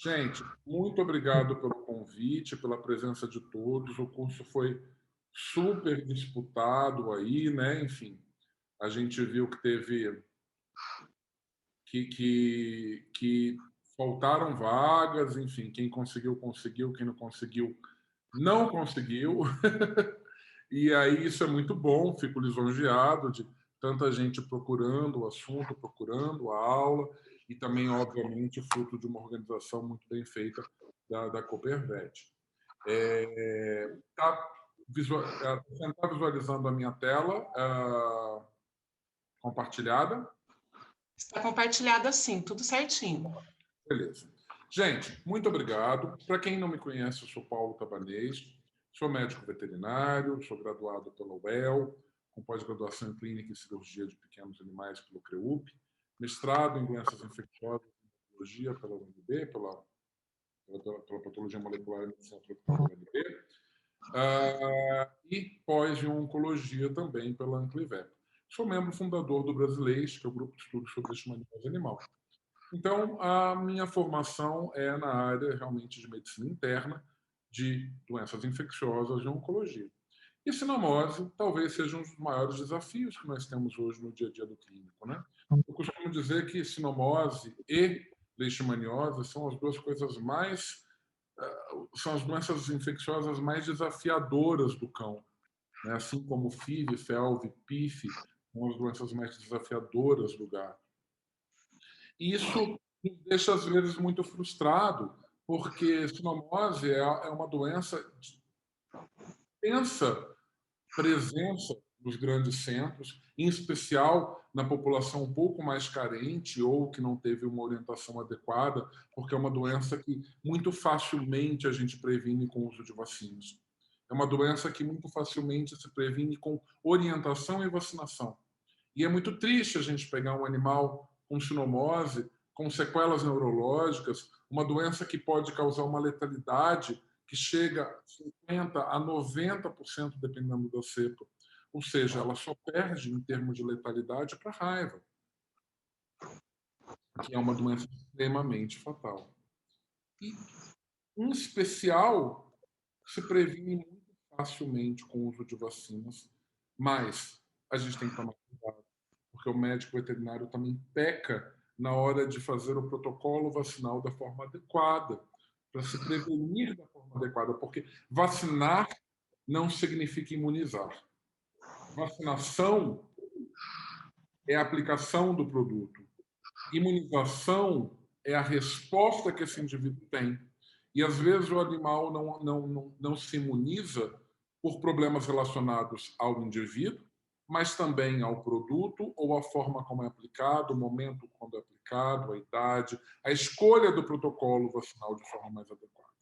Gente, muito obrigado pelo convite, pela presença de todos. O curso foi super disputado aí, né? Enfim, a gente viu que teve que faltaram vagas, enfim, quem conseguiu, conseguiu, quem não conseguiu, não conseguiu. E aí isso é muito bom, fico lisonjeado de tanta gente procurando o assunto, procurando a aula, e também, obviamente, fruto de uma organização muito bem feita da Coopervet. Tá, você está visualizando a minha tela compartilhada? Está compartilhado assim, tudo certinho. Beleza. Gente, muito obrigado. Para quem não me conhece, eu sou Paulo Tabanês, sou médico veterinário, sou graduado pela UEL, com pós-graduação em Clínica e Cirurgia de Pequenos Animais pelo CREUP, mestrado em Doenças Infecciosas e Patologia pela UNB, pela Patologia Molecular e Medicina Tropical da UNB, e pós em Oncologia também pela Anclivep. Sou membro fundador do Brasileis, que é o grupo de estudos sobre leishmaniose animal. Então, a minha formação é na área realmente de medicina interna, de doenças infecciosas e oncologia. E sinomose talvez seja um dos maiores desafios que nós temos hoje no dia a dia do clínico, né? Eu costumo dizer que sinomose e leishmaniose são as duas coisas mais são as doenças infecciosas mais desafiadoras do cão, né? Assim como FIV, FeLV, PIF, são as doenças mais desafiadoras do gato. E isso nos deixa, às vezes, muito frustrado, porque sinomose é uma doença de intensa presença nos grandes centros, em especial na população um pouco mais carente ou que não teve uma orientação adequada, porque é uma doença que muito facilmente a gente previne com o uso de vacinas. É uma doença que muito facilmente se previne com orientação e vacinação. E é muito triste a gente pegar um animal com sinomose, com sequelas neurológicas, uma doença que pode causar uma letalidade que chega a 50% a 90%, dependendo da cepa. Ou seja, ela só perde em termos de letalidade para a raiva, que é uma doença extremamente fatal. E, em especial, se previne muito facilmente com o uso de vacinas, mas a gente tem que tomar cuidado, porque o médico veterinário também peca na hora de fazer o protocolo vacinal da forma adequada, para se prevenir da forma adequada, porque vacinar não significa imunizar. Vacinação é a aplicação do produto. Imunização é a resposta que esse indivíduo tem. E, às vezes, o animal não se imuniza por problemas relacionados ao indivíduo, mas também ao produto ou à forma como é aplicado, o momento quando é aplicado, a idade, a escolha do protocolo vacinal de forma mais adequada.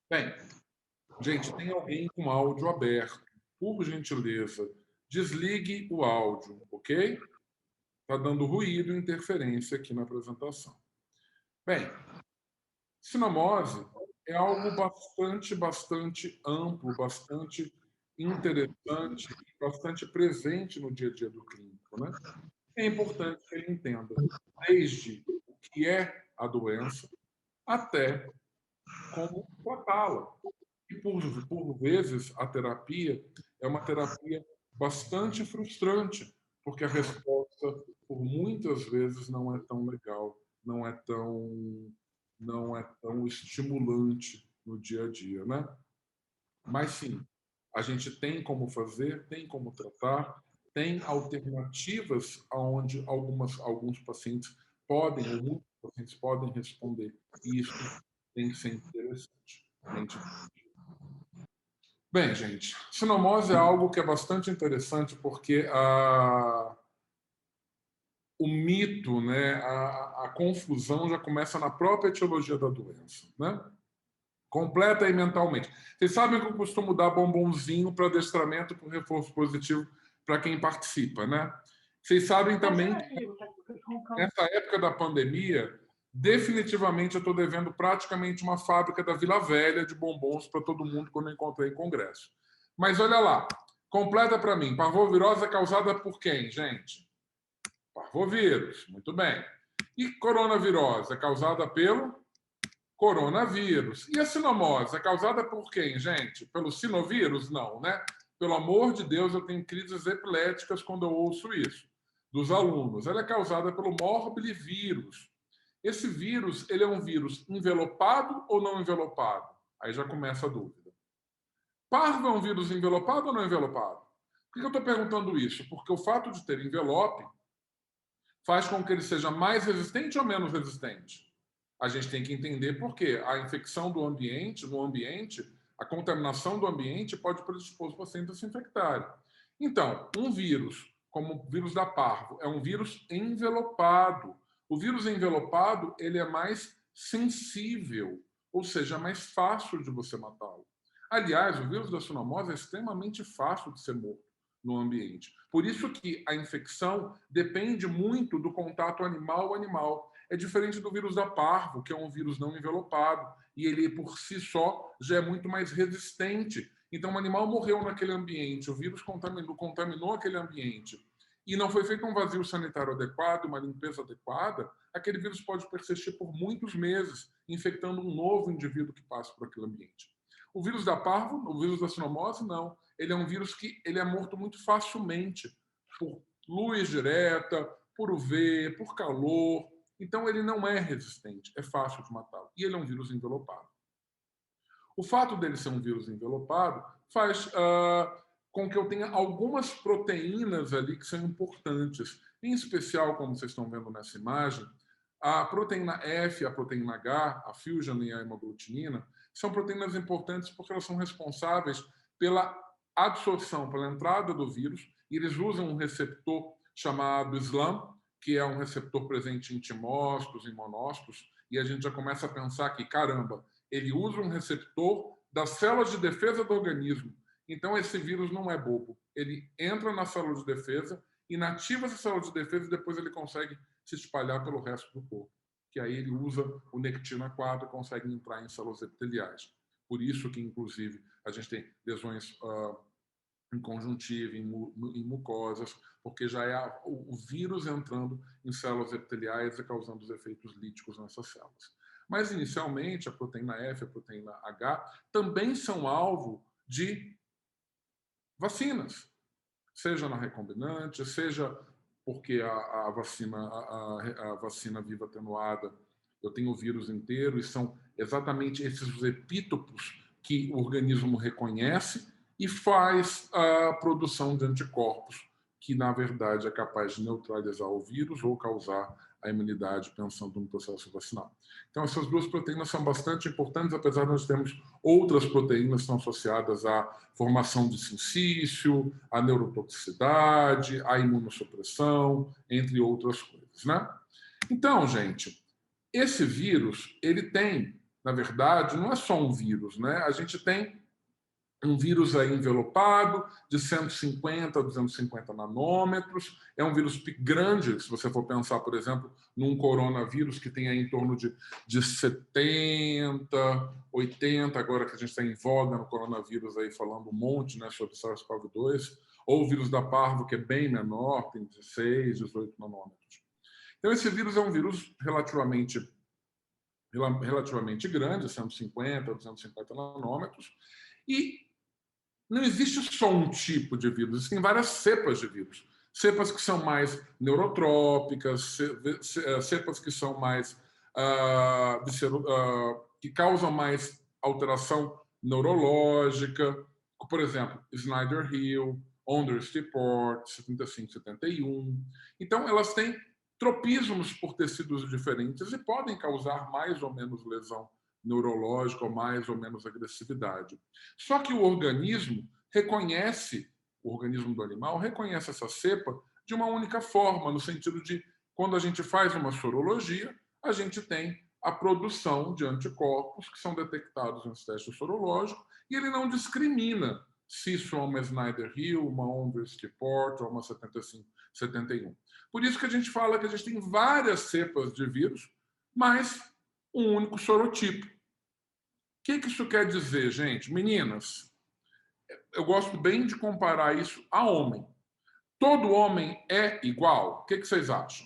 Bem, gente, tem alguém com áudio aberto. Por gentileza, desligue o áudio, ok? Está dando ruído e interferência aqui na apresentação. Bem, sinomose é algo bastante amplo, bastante interessante, bastante presente no dia a dia do clínico, né? É importante que ele entenda desde o que é a doença até como tratá-la. E, por vezes, a terapia é uma terapia bastante frustrante, porque a resposta, por muitas vezes, não é tão legal, não é tão estimulante no dia a dia, né? Mas, sim, a gente tem como fazer, tem como tratar, tem alternativas onde alguns pacientes podem, ou muitos pacientes podem responder. E isso tem que ser interessante. Bem, gente, sinomose é algo que é bastante interessante porque o mito, né, a confusão já começa na própria etiologia da doença, né? Completa aí mentalmente. Vocês sabem que eu costumo dar bombonzinho para adestramento com reforço positivo para quem participa, né? Vocês sabem também que nessa época da pandemia, definitivamente eu estou devendo praticamente uma fábrica da Vila Velha de bombons para todo mundo quando eu encontrei em congresso. Mas olha lá, completa para mim. Parvovirose é causada por quem, gente? Parvovírus, muito bem. E coronavirose é causada pelo coronavírus. E a sinomose é causada por quem, gente? Pelo sinovírus? Não, né? Pelo amor de Deus, eu tenho crises epiléticas quando eu ouço isso dos alunos. Ela é causada pelo morbilivírus. Esse vírus, ele é um vírus envelopado ou não envelopado? Aí já começa a dúvida. Parvo é um vírus envelopado ou não envelopado? Por que eu estou perguntando isso? Porque o fato de ter envelope faz com que ele seja mais resistente ou menos resistente. A gente tem que entender por quê. A infecção do ambiente, no ambiente, a contaminação do ambiente pode predispor os pacientes a se infectarem. Então, um vírus, como o vírus da parvo, é um vírus envelopado. O vírus envelopado, ele é mais sensível, ou seja, é mais fácil de você matá-lo. Aliás, o vírus da sinomose é extremamente fácil de ser morto no ambiente. Por isso que a infecção depende muito do contato animal-animal. É diferente do vírus da parvo, que é um vírus não envelopado, e ele, por si só, já é muito mais resistente. Então, o animal morreu naquele ambiente, o vírus contaminou aquele ambiente, e não foi feito um vazio sanitário adequado, uma limpeza adequada, aquele vírus pode persistir por muitos meses, infectando um novo indivíduo que passa por aquele ambiente. O vírus da parvo, o vírus da sinomose, não. Ele é um vírus que ele é morto muito facilmente por luz direta, por UV, por calor. Então, ele não é resistente, é fácil de matá-lo. E ele é um vírus envelopado. O fato dele ser um vírus envelopado faz com que eu tenha algumas proteínas ali que são importantes. Em especial, como vocês estão vendo nessa imagem, a proteína F, a proteína H, a fusion e a hemaglutinina, são proteínas importantes porque elas são responsáveis pela absorção, pela entrada do vírus, e eles usam um receptor chamado SLAM, que é um receptor presente em timócitos, em monócitos, e a gente já começa a pensar que, caramba, ele usa um receptor das células de defesa do organismo. Então, esse vírus não é bobo. Ele entra na célula de defesa, inativa essa célula de defesa e depois ele consegue se espalhar pelo resto do corpo. Que aí ele usa o nectina 4 e consegue entrar em células epiteliais. Por isso que, inclusive, a gente tem lesões em conjuntiva, em mucosas, porque já é o vírus entrando em células epiteliais e causando os efeitos líticos nessas células. Mas, inicialmente, a proteína F e a proteína H também são alvo de vacinas, seja na recombinante, seja porque a vacina viva atenuada, eu tenho o vírus inteiro, e são exatamente esses os epítopos que o organismo reconhece e faz a produção de anticorpos, que, na verdade, é capaz de neutralizar o vírus ou causar a imunidade, pensando no processo vacinal. Então, essas duas proteínas são bastante importantes, apesar de nós termos outras proteínas que estão associadas à formação de sincício, à neurotoxicidade, à imunossupressão, entre outras coisas, né? Então, gente, esse vírus, ele tem, na verdade, não é só um vírus, né? A gente tem um vírus aí envelopado de 150 a 250 nanômetros. É um vírus grande, se você for pensar, por exemplo, num coronavírus que tem aí em torno de 70, 80, agora que a gente está em voga no coronavírus aí falando um monte, né, sobre SARS-CoV-2, ou o vírus da parvo, que é bem menor, tem 16, 18 nanômetros. Então, esse vírus é um vírus relativamente grande, 150 a 250 nanômetros, e não existe só um tipo de vírus, existem várias cepas de vírus. Cepas que são mais neurotrópicas, cepas que são mais que causam mais alteração neurológica, por exemplo, Snyder-Hill, Onderstepoort, 75, 71. Então, elas têm tropismos por tecidos diferentes e podem causar mais ou menos lesão neurológica ou mais ou menos agressividade. Só que o organismo do animal reconhece essa cepa de uma única forma, no sentido de, quando a gente faz uma sorologia, a gente tem a produção de anticorpos que são detectados nos testes sorológicos, e ele não discrimina se isso é uma Snyder-Hill, uma Onderstepoort ou uma 75, 71. Por isso que a gente fala que a gente tem várias cepas de vírus, mas um único sorotipo. O que isso quer dizer, gente? Meninas, eu gosto bem de comparar isso a homem. Todo homem é igual? O que vocês acham?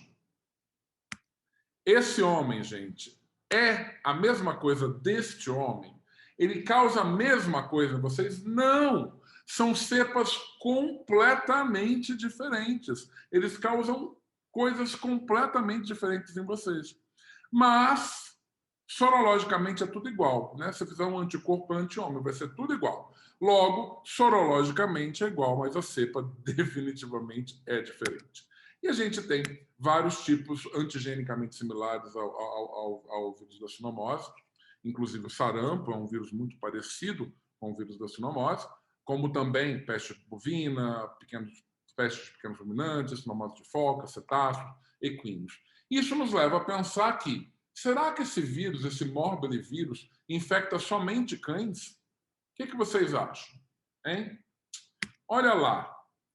Esse homem, gente, é a mesma coisa deste homem? Ele causa a mesma coisa em vocês? Não! São cepas completamente diferentes. Eles causam coisas completamente diferentes em vocês. Mas, sorologicamente, é tudo igual. Né? Se fizer um anticorpo anti-homem, vai ser tudo igual. Logo, sorologicamente é igual, mas a cepa definitivamente é diferente. E a gente tem vários tipos antigenicamente similares ao vírus da sinomose, inclusive o sarampo é um vírus muito parecido com o vírus da sinomose, como também peste bovina, pestes de pequenos ruminantes, sinomose de foca, cetáceos, equinos. Isso nos leva a pensar que, será que esse vírus, esse morbilivírus, infecta somente cães? O que vocês acham? Hein? Olha lá,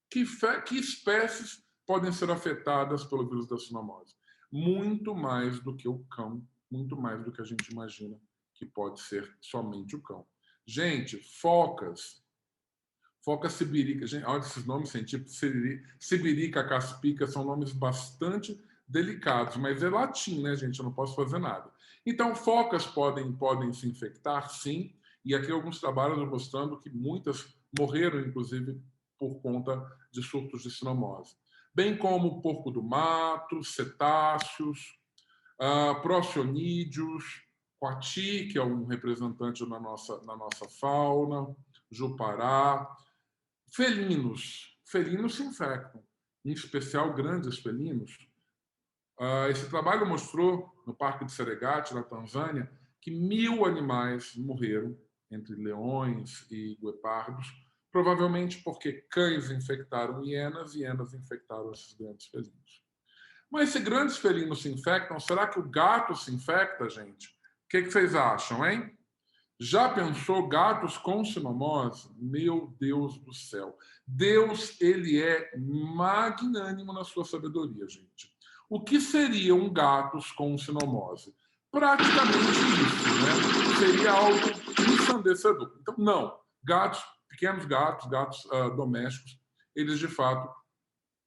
que espécies podem ser afetadas pelo vírus da sinomose? Muito mais do que o cão, muito mais do que a gente imagina que pode ser somente o cão. Gente, focas sibirica, gente, olha esses nomes científicos, sibirica, caspica, são nomes bastante delicados, mas é latim, né, gente? Eu não posso fazer nada. Então, focas podem se infectar, sim, e aqui alguns trabalhos mostrando que muitas morreram, inclusive, por conta de surtos de sinomose. Bem como porco do mato, cetáceos, procionídeos, coati, que é um representante na nossa fauna, jupará, felinos. Felinos se infectam, em especial grandes felinos. Esse trabalho mostrou, no Parque de Serengeti, na Tanzânia, que 1.000 animais morreram, entre leões e guepardos, provavelmente porque cães infectaram hienas e hienas infectaram esses grandes felinos. Mas se grandes felinos se infectam, será que o gato se infecta, gente? O que vocês acham, hein? Já pensou gatos com sinomose? Meu Deus do céu. Deus, ele é magnânimo na sua sabedoria, gente. O que seriam gatos com sinomose? Praticamente isso, né? Seria algo ensandecedor. Então, não. Gatos, pequenos gatos domésticos, eles, de fato,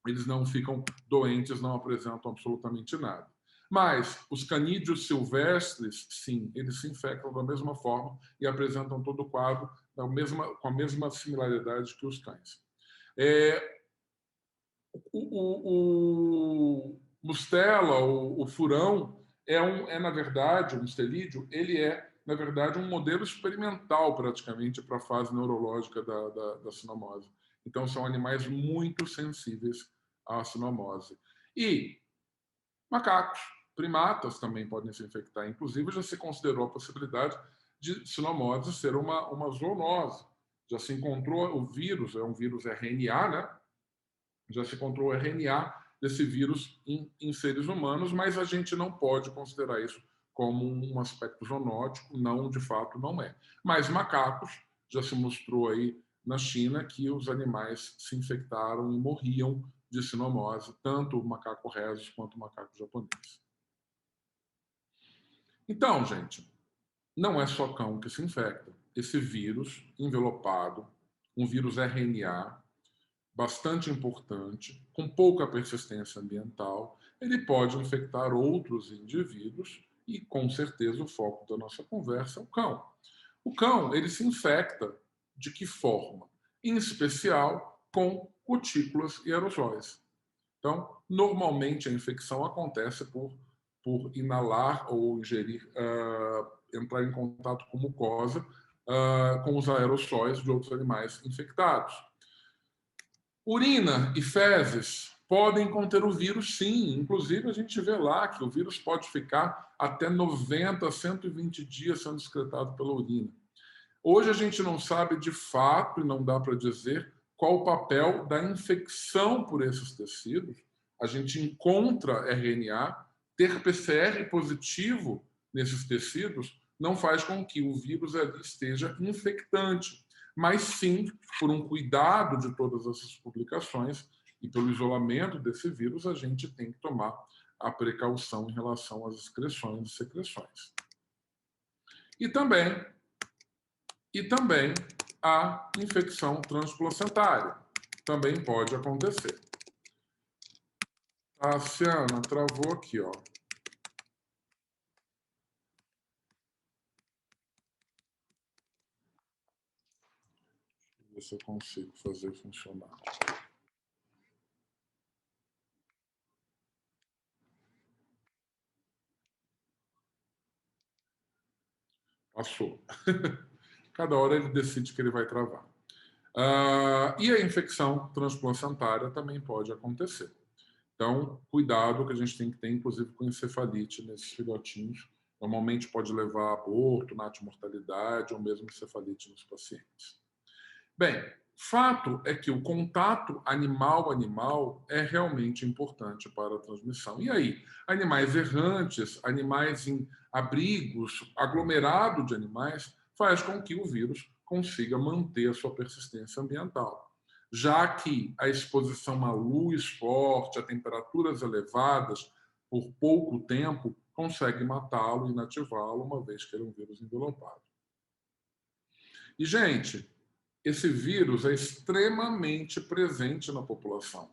eles não ficam doentes, não apresentam absolutamente nada. Mas os canídeos silvestres, sim, eles se infectam da mesma forma e apresentam todo o quadro com a mesma similaridade que os cães. O mustela, o furão, na verdade, o mustelídeo, ele é, na verdade, um modelo experimental, praticamente, para a fase neurológica da sinomose. Então, são animais muito sensíveis à sinomose. E macacos, primatas também podem se infectar. Inclusive, já se considerou a possibilidade de sinomose ser uma zoonose. Já se encontrou o vírus, é um vírus RNA, né? Já se encontrou o RNA desse vírus em seres humanos, mas a gente não pode considerar isso como um aspecto zoonótico, não, de fato, não é. Mas macacos, já se mostrou aí na China que os animais se infectaram e morriam de sinomose, tanto o macaco rhesus quanto o macaco japonês. Então, gente, não é só cão que se infecta. Esse vírus envelopado, um vírus RNA, bastante importante, com pouca persistência ambiental, ele pode infectar outros indivíduos e, com certeza, o foco da nossa conversa é o cão. O cão, ele se infecta de que forma? Em especial com cutículas e aerosóis. Então, normalmente a infecção acontece por inalar ou ingerir, entrar em contato com mucosa, com os aerossóis de outros animais infectados. Urina e fezes podem conter o vírus, sim. Inclusive, a gente vê lá que o vírus pode ficar até 90 a 120 dias sendo excretado pela urina. Hoje a gente não sabe de fato, e não dá para dizer, qual o papel da infecção por esses tecidos. A gente encontra RNA, ter PCR positivo nesses tecidos não faz com que o vírus ali esteja infectante, mas sim, por um cuidado de todas essas publicações e pelo isolamento desse vírus, a gente tem que tomar a precaução em relação às excreções e secreções. E também a infecção transplacentária. Também pode acontecer. A Ciana travou aqui, ó. ver se eu consigo fazer funcionar. Passou. Cada hora ele decide que ele vai travar. E a infecção transplacentária também pode acontecer. Então, cuidado que a gente tem que ter, inclusive, com encefalite nesses filhotinhos. Normalmente pode levar a aborto, natimortalidade ou mesmo encefalite nos pacientes. Bem, fato é que o contato animal-animal é realmente importante para a transmissão. E aí, animais errantes, animais em abrigos, aglomerado de animais, faz com que o vírus consiga manter a sua persistência ambiental. Já que a exposição à luz forte, a temperaturas elevadas, por pouco tempo, consegue matá-lo, inativá-lo, uma vez que ele é um vírus envelopado. E, gente, esse vírus é extremamente presente na população.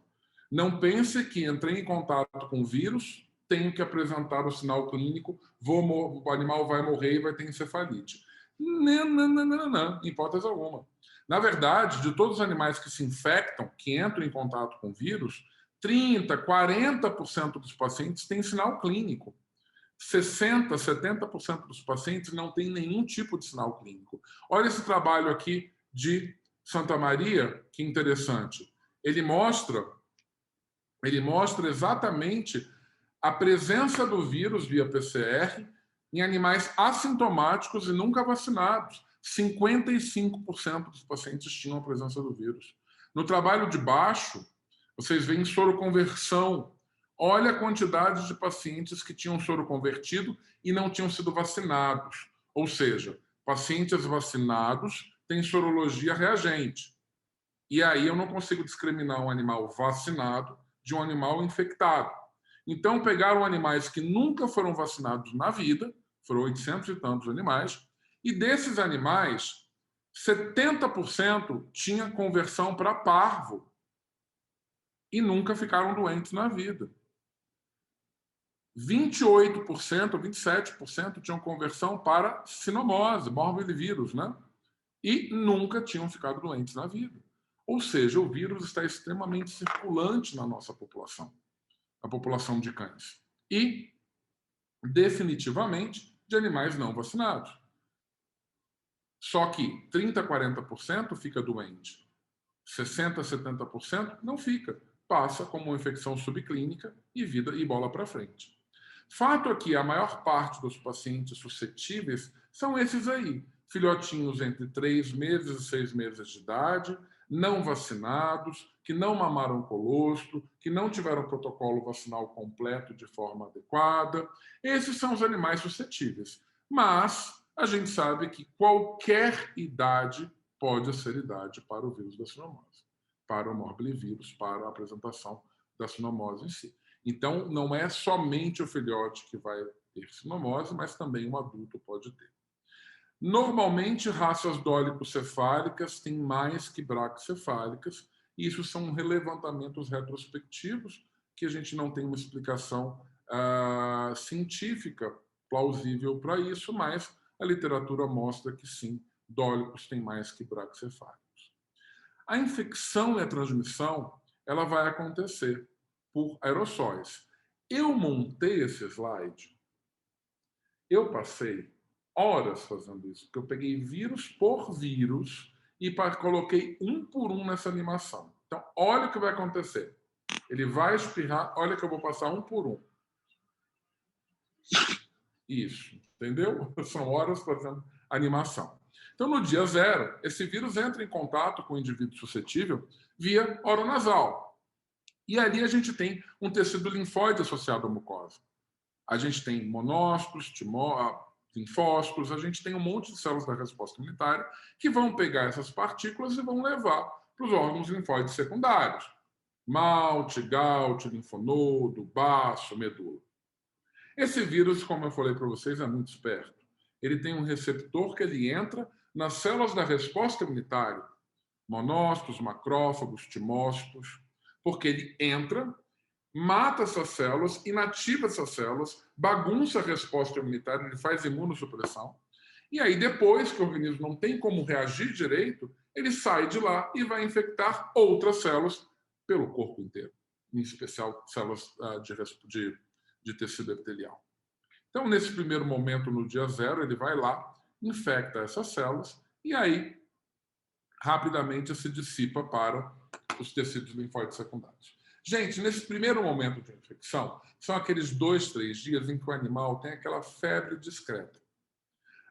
Não pense que entrei em contato com o vírus, tenho que apresentar o sinal clínico, o animal vai morrer e vai ter encefalite. Não, em hipótese alguma. Na verdade, de todos os animais que se infectam, que entram em contato com o vírus, 30%, 40% dos pacientes têm sinal clínico. 60%, 70% dos pacientes não têm nenhum tipo de sinal clínico. Olha esse trabalho aqui de Santa Maria, que interessante. Ele mostra exatamente a presença do vírus via PCR em animais assintomáticos e nunca vacinados. 55% dos pacientes tinham a presença do vírus. No trabalho de baixo, vocês veem soroconversão. Olha a quantidade de pacientes que tinham soro convertido e não tinham sido vacinados. Ou seja, pacientes vacinados têm sorologia reagente. E aí eu não consigo discriminar um animal vacinado de um animal infectado. Então, pegaram animais que nunca foram vacinados na vida, foram 800 e tantos animais, e desses animais, 70% tinha conversão para parvo e nunca ficaram doentes na vida. 28%, 27% tinham conversão para sinomose, morbilivírus, né? E nunca tinham ficado doentes na vida. Ou seja, o vírus está extremamente circulante na nossa população, a população de cães. E, definitivamente, de animais não vacinados. Só que 30%, 40% fica doente. 60%, 70% não fica. Passa como uma infecção subclínica e vida e bola para frente. Fato é que a maior parte dos pacientes suscetíveis são esses aí, filhotinhos entre 3 meses e 6 meses de idade, não vacinados, que não mamaram colostro, que não tiveram protocolo vacinal completo de forma adequada. Esses são os animais suscetíveis. Mas a gente sabe que qualquer idade pode ser idade para o vírus da sinomose, para o morbilivírus, para a apresentação da sinomose em si. Então, não é somente o filhote que vai ter sinomose, mas também um adulto pode ter. Normalmente, raças dólico-cefálicas têm mais que braquicefálicas, e isso são levantamentos retrospectivos que a gente não tem uma explicação científica plausível para isso, mas a literatura mostra que sim, dólicos têm mais que braquicefálicos. A infecção e a transmissão ela vai acontecer por aerossóis. Eu montei esse slide, eu passei horas fazendo isso, porque eu peguei vírus por vírus e coloquei um por um nessa animação. Então, olha o que vai acontecer. Ele vai espirrar, olha que eu vou passar um por um. Isso, entendeu? São horas fazendo animação. Então, no dia 0, esse vírus entra em contato com o indivíduo suscetível via oronasal. E ali a gente tem um tecido linfóide associado à mucosa. A gente tem monócitos, linfócitos, a gente tem um monte de células da resposta imunitária que vão pegar essas partículas e vão levar para os órgãos linfóides secundários. Malte, gout, linfonodo, baço, medula. Esse vírus, como eu falei para vocês, é muito esperto. Ele tem um receptor que ele entra nas células da resposta imunitária, monócitos, macrófagos, timócitos, porque ele entra, mata essas células, inativa essas células, bagunça a resposta imunitária, ele faz imunossupressão, E aí, depois que o organismo não tem como reagir direito, ele sai de lá e vai infectar outras células pelo corpo inteiro, em especial células de tecido epitelial. Então, nesse primeiro momento, no dia zero, ele vai lá, infecta essas células e aí, rapidamente, se dissipa para os tecidos linfóides secundários. Gente, nesse primeiro momento de infecção, são aqueles 2, 3 dias em que o animal tem aquela febre discreta,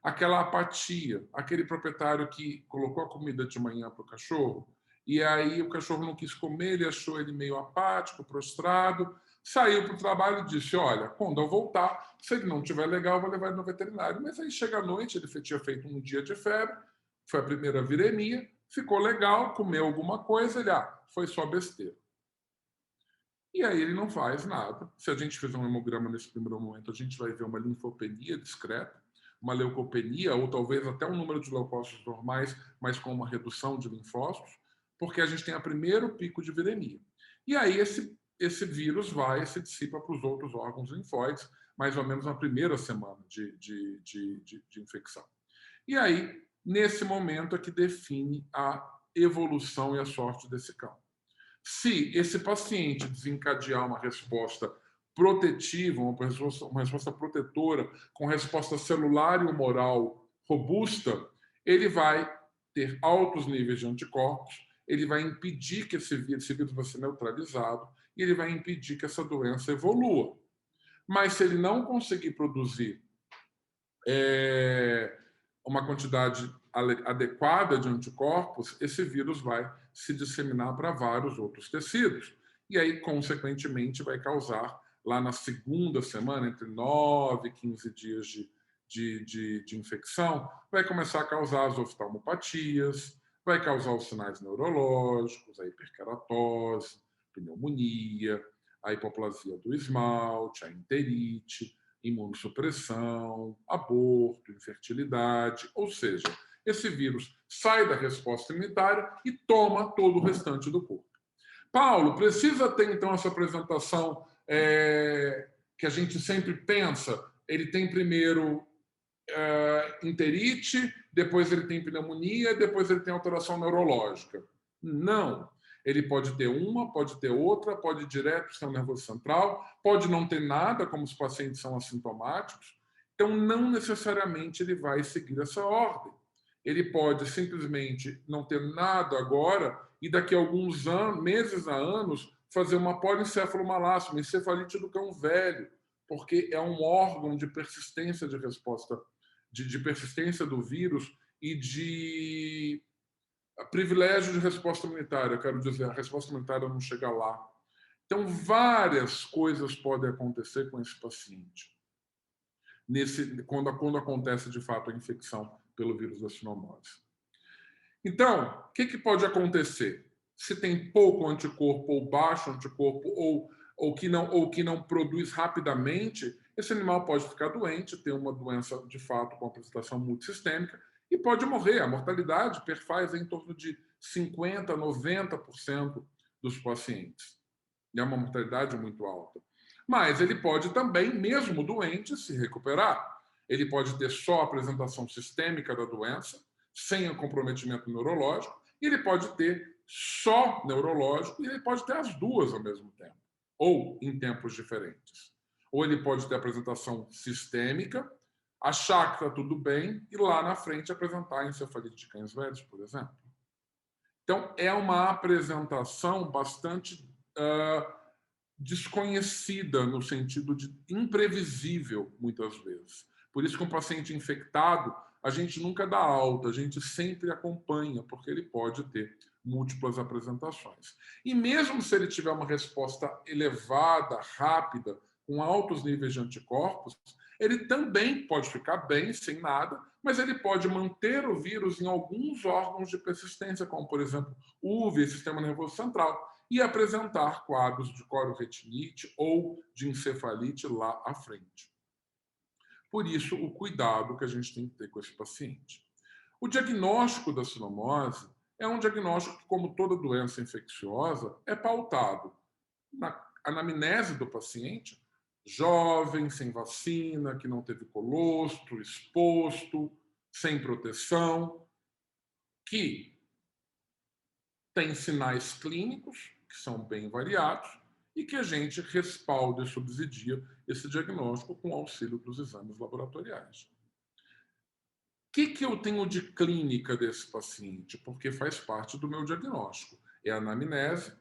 aquela apatia, aquele proprietário que colocou a comida de manhã para o cachorro e aí o cachorro não quis comer, ele achou ele meio apático, prostrado, saiu para o trabalho e disse, olha, quando eu voltar, se ele não estiver legal, eu vou levar ele no veterinário. Mas aí chega à noite, ele tinha feito um dia de febre, foi a primeira viremia, ficou legal, comeu alguma coisa, ele, foi só besteira. E aí ele não faz nada. Se a gente fizer um hemograma nesse primeiro momento, a gente vai ver uma linfopenia discreta, uma leucopenia, ou talvez até um número de leucócitos normais, mas com uma redução de linfócitos, porque a gente tem o primeiro pico de viremia. E aí esse vírus vai se dissipa para os outros órgãos linfóides, mais ou menos na primeira semana de infecção. E aí, nesse momento é que define a evolução e a sorte desse cão. Se esse paciente desencadear uma resposta protetiva, uma resposta protetora, com resposta celular e humoral robusta, ele vai ter altos níveis de anticorpos, ele vai impedir que esse vírus vai ser neutralizado e ele vai impedir que essa doença evolua. Mas se ele não conseguir produzir uma quantidade adequada de anticorpos, esse vírus vai se disseminar para vários outros tecidos. E aí, consequentemente, vai causar, lá na segunda semana, entre 9 e 15 dias de infecção, vai começar a causar as oftalmopatias, vai causar os sinais neurológicos, a hiperkeratose, pneumonia, a hipoplasia do esmalte, a enterite, imunossupressão, aborto, infertilidade, ou seja, esse vírus sai da resposta imunitária e toma todo o restante do corpo. Paulo, precisa ter, então, essa apresentação que a gente sempre pensa? Ele tem primeiro enterite, depois ele tem pneumonia, depois ele tem alteração neurológica. Não. Ele pode ter uma, pode ter outra, pode ir direto para o sistema nervoso central, pode não ter nada, como os pacientes são assintomáticos. Então, não necessariamente ele vai seguir essa ordem. Ele pode simplesmente não ter nada agora e daqui a alguns meses a anos fazer uma polencefalomalácia, uma encefalite do cão velho, porque é um órgão de persistência de resposta, de persistência do vírus e de privilégio de resposta imunitária, eu quero dizer, a resposta imunitária não chega lá. Então, várias coisas podem acontecer com esse paciente quando acontece, de fato, a infecção pelo vírus da sinomose. Então, o que pode acontecer? Se tem pouco anticorpo ou baixo anticorpo ou que não produz rapidamente, esse animal pode ficar doente, ter uma doença, de fato, com apresentação multissistêmica, e pode morrer. A mortalidade perfaz em torno de 50%, 90% dos pacientes. E é uma mortalidade muito alta. Mas ele pode também, mesmo doente, se recuperar. Ele pode ter só a apresentação sistêmica da doença, sem o comprometimento neurológico, e ele pode ter só neurológico, e ele pode ter as duas ao mesmo tempo, ou em tempos diferentes. Ou ele pode ter apresentação sistêmica, achar que está tudo bem e lá na frente apresentar encefalite de cães velhos, por exemplo. Então, é uma apresentação bastante desconhecida, no sentido de imprevisível, muitas vezes. Por isso que um paciente infectado, a gente nunca dá alta, a gente sempre acompanha, porque ele pode ter múltiplas apresentações. E mesmo se ele tiver uma resposta elevada, rápida, com altos níveis de anticorpos, ele também pode ficar bem, sem nada, mas ele pode manter o vírus em alguns órgãos de persistência, como, por exemplo, UVE, sistema nervoso central, e apresentar quadros de cororetinite ou de encefalite lá à frente. Por isso, o cuidado que a gente tem que ter com esse paciente. O diagnóstico da sinomose é um diagnóstico que, como toda doença infecciosa, é pautado na anamnese do paciente, jovem, sem vacina, que não teve colostro, exposto, sem proteção, que tem sinais clínicos, que são bem variados, e que a gente respalda e subsidia esse diagnóstico com o auxílio dos exames laboratoriais. O que eu tenho de clínica desse paciente? Porque faz parte do meu diagnóstico. É a anamnese,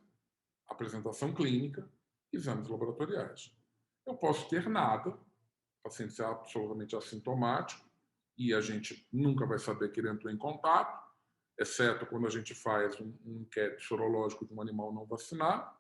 apresentação clínica, exames laboratoriais. Eu posso ter nada, o paciente ser absolutamente assintomático, e a gente nunca vai saber que ele entrou em contato, exceto quando a gente faz um inquérito sorológico de um animal não vacinado,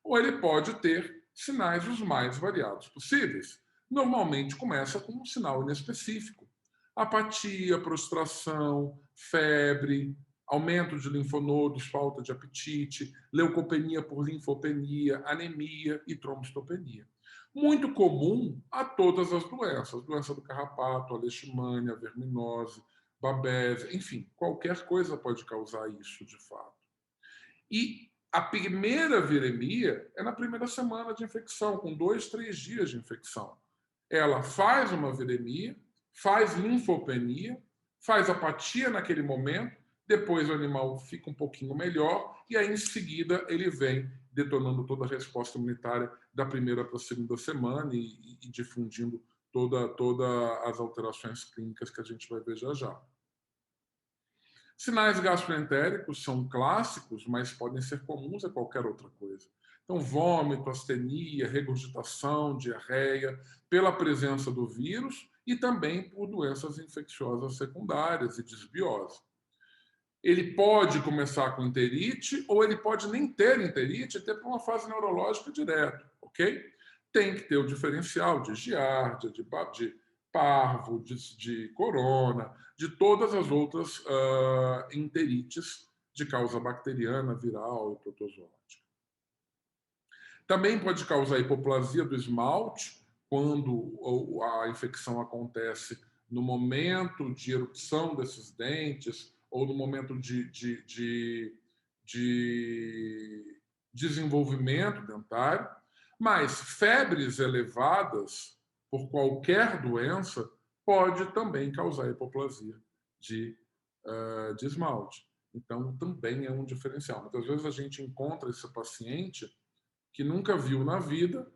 ou ele pode ter sinais os mais variados possíveis. Normalmente começa com um sinal inespecífico. Apatia, prostração, febre, aumento de linfonodos, falta de apetite, leucopenia por linfopenia, anemia e trombocitopenia. Muito comum a todas as doenças, doença do carrapato, a leishmania, a verminose, babésia, enfim, qualquer coisa pode causar isso de fato. E a primeira viremia é na primeira semana de infecção, com 2, 3 dias de infecção. Ela faz uma viremia, faz linfopenia, faz apatia naquele momento, depois o animal fica um pouquinho melhor e aí em seguida ele vem detonando toda a resposta imunitária da primeira para a segunda semana e difundindo todas as alterações clínicas que a gente vai ver já já. Sinais gastroentéricos são clássicos, mas podem ser comuns a qualquer outra coisa. Então, vômito, astenia, regurgitação, diarreia, pela presença do vírus e também por doenças infecciosas secundárias e disbiose. Ele pode começar com enterite ou ele pode nem ter enterite e ter uma fase neurológica direto, ok? Tem que ter o diferencial de giardia, de parvo, de corona, de todas as outras enterites de causa bacteriana, viral e protozoática. Também pode causar hipoplasia do esmalte, quando a infecção acontece no momento de erupção desses dentes ou no momento de desenvolvimento dentário. Mas febres elevadas por qualquer doença pode também causar hipoplasia de esmalte. Então, também é um diferencial. Muitas vezes a gente encontra esse paciente que nunca viu na vida,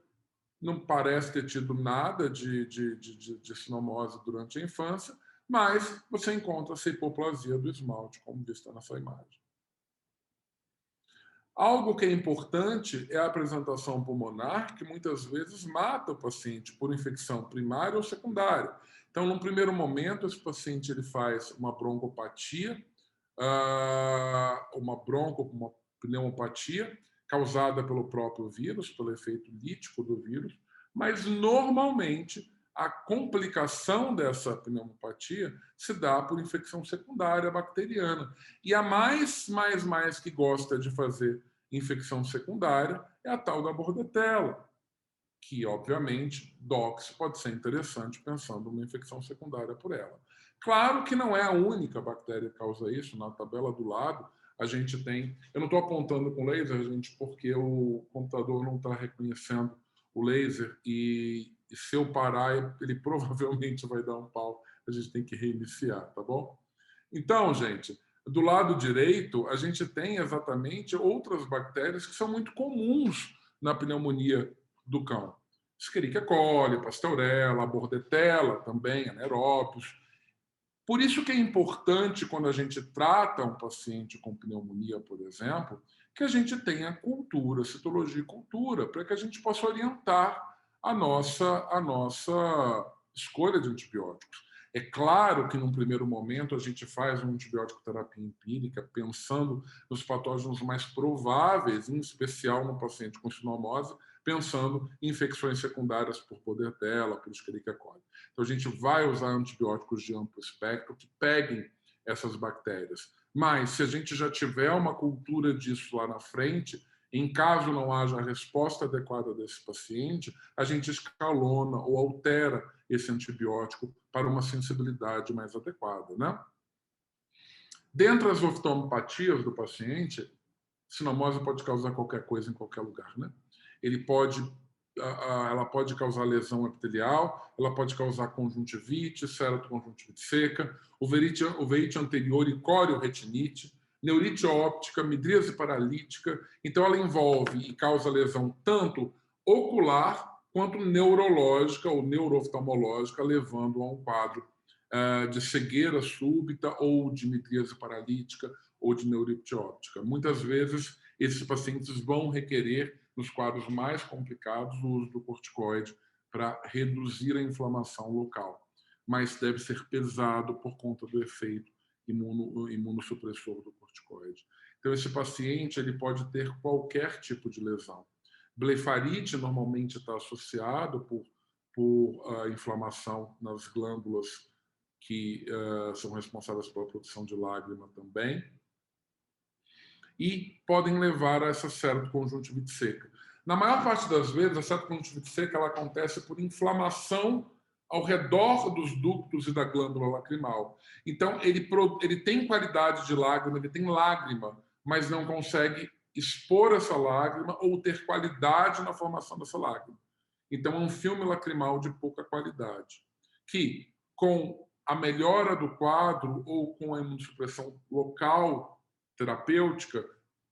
não parece ter tido nada de sinomose durante a infância, mas você encontra essa hipoplasia do esmalte, como vista nessa imagem. Algo que é importante é a apresentação pulmonar, que muitas vezes mata o paciente por infecção primária ou secundária. Então, num primeiro momento, esse paciente ele faz uma broncopatia, uma pneumopatia, causada pelo próprio vírus, pelo efeito lítico do vírus, mas normalmente a complicação dessa pneumopatia se dá por infecção secundária bacteriana. E a mais que gosta de fazer infecção secundária é a tal da bordetella, que, obviamente, DOX pode ser interessante pensando numa infecção secundária por ela. Claro que não é a única bactéria que causa isso. Na tabela do lado, a gente tem... Eu não estou apontando com laser, gente, porque o computador não está reconhecendo o laser e se eu parar, ele provavelmente vai dar um pau. A gente tem que reiniciar, tá bom? Então, gente, do lado direito, a gente tem exatamente outras bactérias que são muito comuns na pneumonia do cão. Escherichia coli, Pasteurella, Bordetella também, anaeróbios. Por isso que é importante, quando a gente trata um paciente com pneumonia, por exemplo, que a gente tenha cultura, citologia e cultura, para que a gente possa orientar a nossa escolha de antibióticos. É claro que, num primeiro momento, a gente faz uma antibiótico terapia empírica, pensando nos patógenos mais prováveis, em especial no paciente com sinomose, pensando em infecções secundárias por Bordetella, por Escherichia coli. Então, a gente vai usar antibióticos de amplo espectro que peguem essas bactérias. Mas, se a gente já tiver uma cultura disso lá na frente, em caso não haja a resposta adequada desse paciente, a gente escalona ou altera esse antibiótico para uma sensibilidade mais adequada, né? Dentre as oftalmopatias do paciente, sinomose pode causar qualquer coisa em qualquer lugar, né? Ele pode ela pode causar lesão epitelial, ela pode causar conjuntivite, ceratoconjuntivite seca, uveíte anterior e corioretinite, neurite óptica, midríase paralítica. Então, ela envolve e causa lesão tanto ocular quanto neurológica ou neurooftalmológica, levando a um quadro de cegueira súbita ou de midríase paralítica ou de neurite óptica. Muitas vezes, esses pacientes vão requerer, nos quadros mais complicados, o uso do corticoide para reduzir a inflamação local, mas deve ser pesado por conta do efeito imunossupressor do corticoide. Então, esse paciente ele pode ter qualquer tipo de lesão. Blefarite normalmente está associado por inflamação nas glândulas que são responsáveis pela produção de lágrima também, e podem levar a essa ceratoconjuntivite seca. Na maior parte das vezes, a ceratoconjuntivite seca ela acontece por inflamação ao redor dos ductos e da glândula lacrimal. Então, ele tem qualidade de lágrima, ele tem lágrima, mas não consegue expor essa lágrima ou ter qualidade na formação dessa lágrima. Então, é um filme lacrimal de pouca qualidade, que, com a melhora do quadro ou com a imunossupressão local terapêutica,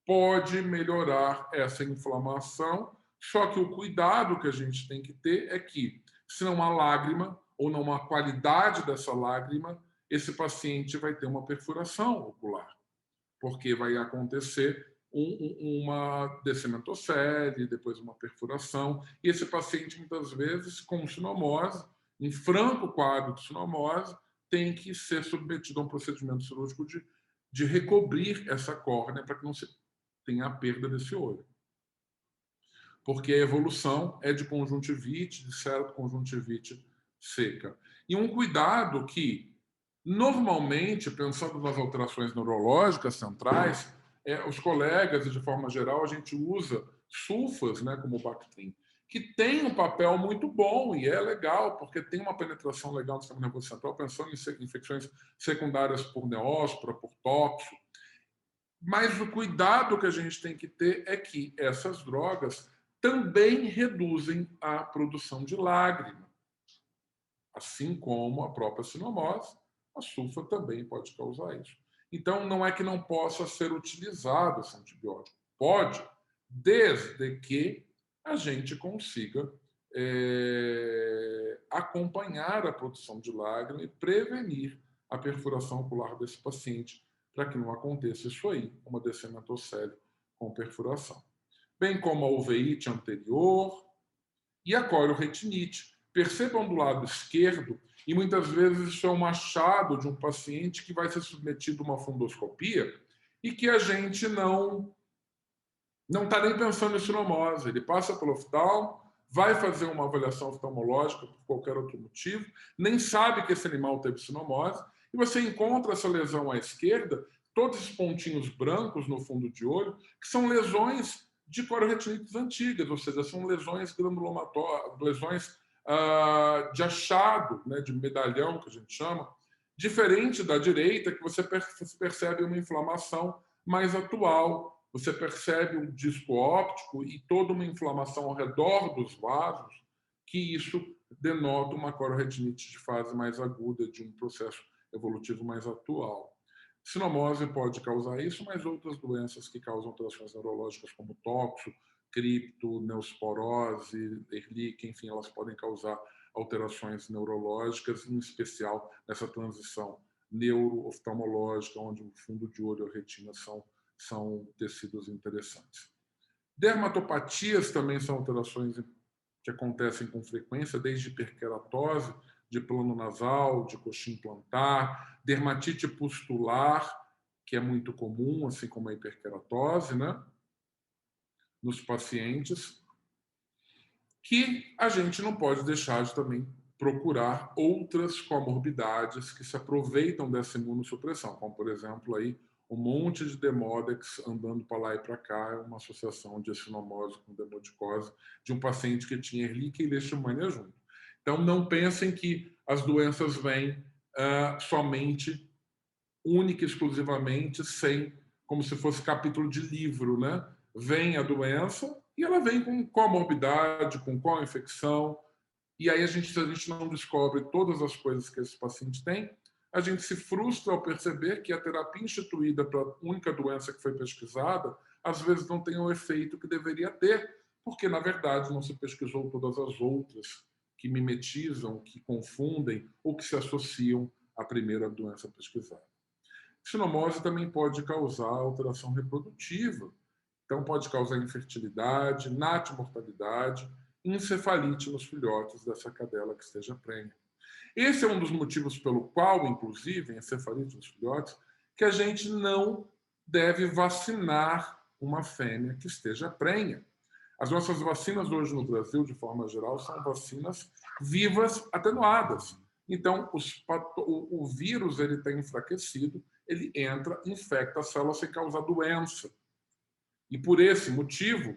pode melhorar essa inflamação, só que o cuidado que a gente tem que ter é que, se não há lágrima ou não há qualidade dessa lágrima, esse paciente vai ter uma perfuração ocular, porque vai acontecer uma descementocele, depois uma perfuração, e esse paciente, muitas vezes, com sinomose, em franco quadro de sinomose, tem que ser submetido a um procedimento cirúrgico de recobrir essa córnea para que não se tenha a perda desse olho. Porque a evolução é de conjuntivite, de ceratoconjuntivite seca. E um cuidado que, normalmente, pensando nas alterações neurológicas centrais, os colegas, e de forma geral, a gente usa sulfas, né, como o Bactrim, que tem um papel muito bom e é legal, porque tem uma penetração legal no sistema nervoso central, pensando em infecções secundárias por neóspora, por tóxico. Mas o cuidado que a gente tem que ter é que essas drogas também reduzem a produção de lágrima. Assim como a própria sinomose, a sulfa também pode causar isso. Então, não é que não possa ser utilizado esse antibiótico. Pode, desde que a gente consiga acompanhar a produção de lágrima e prevenir a perfuração ocular desse paciente, para que não aconteça isso aí, uma descementocele com perfuração. Bem como a uveíte anterior e a corioretinite. Percebam do lado esquerdo, e muitas vezes isso é um achado de um paciente que vai ser submetido a uma fundoscopia e que a gente não está nem pensando em sinomose. Ele passa pelo oftalmo, vai fazer uma avaliação oftalmológica por qualquer outro motivo, nem sabe que esse animal teve sinomose, e você encontra essa lesão à esquerda, todos esses pontinhos brancos no fundo de olho, que são lesões de corioretinites antigas, ou seja, são lesões granulomatórias, lesões de achado, né, de medalhão, que a gente chama, diferente da direita, que você percebe uma inflamação mais atual. Você percebe um disco óptico e toda uma inflamação ao redor dos vasos, que isso denota uma corioretinite de fase mais aguda, de um processo evolutivo mais atual. Sinomose pode causar isso, mas outras doenças que causam alterações neurológicas, como toxo, cripto, neosporose, Ehrlich, enfim, elas podem causar alterações neurológicas, em especial nessa transição neurooftalmológica, onde o fundo de olho e a retina são tecidos interessantes. Dermatopatias também são alterações que acontecem com frequência, desde hiperkeratose, de plano nasal, de coxim plantar, dermatite pustular, que é muito comum, assim como a hiperkeratose, né, nos pacientes, que a gente não pode deixar de também procurar outras comorbidades que se aproveitam dessa imunossupressão, como, por exemplo, aí, um monte de Demodex andando para lá e para cá, é uma associação de acinomose com demodicose de um paciente que tinha Ehrlich e leishmania junto. Então, não pensem que as doenças vêm somente, única e exclusivamente, sem, como se fosse capítulo de livro, né? Vem a doença E ela vem com comorbidade, com qual infecção, e aí se a gente não descobre todas as coisas que esse paciente tem, a gente se frustra ao perceber que a terapia instituída para a única doença que foi pesquisada, às vezes não tem o efeito que deveria ter, porque, na verdade, não se pesquisou todas as outras que mimetizam, que confundem ou que se associam à primeira doença pesquisada. Sinomose também pode causar alteração reprodutiva, então pode causar infertilidade, natimortalidade, encefalite nos filhotes dessa cadela que esteja prenha. Esse é um dos motivos pelo qual, inclusive, encefalite nos filhotes, que a gente não deve vacinar uma fêmea que esteja prenha. As nossas vacinas hoje no Brasil, de forma geral, são vacinas vivas atenuadas. Então, o vírus ele está enfraquecido, ele entra, infecta a célula sem causar doença. E por esse motivo,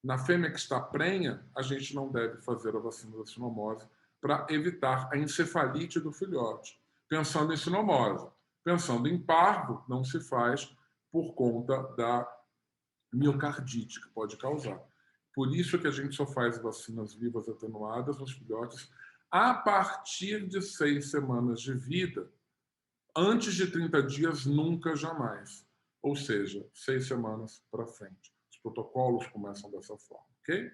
na fêmea que está prenha, a gente não deve fazer a vacina da sinomose para evitar a encefalite do filhote. Pensando em sinomose. Pensando em parvo, não se faz por conta da miocardite que pode causar. Por isso que a gente só faz vacinas vivas atenuadas nos filhotes a partir de 6 semanas de vida. Antes de 30 dias, nunca, jamais. Ou seja, 6 semanas para frente. Os protocolos começam dessa forma, ok?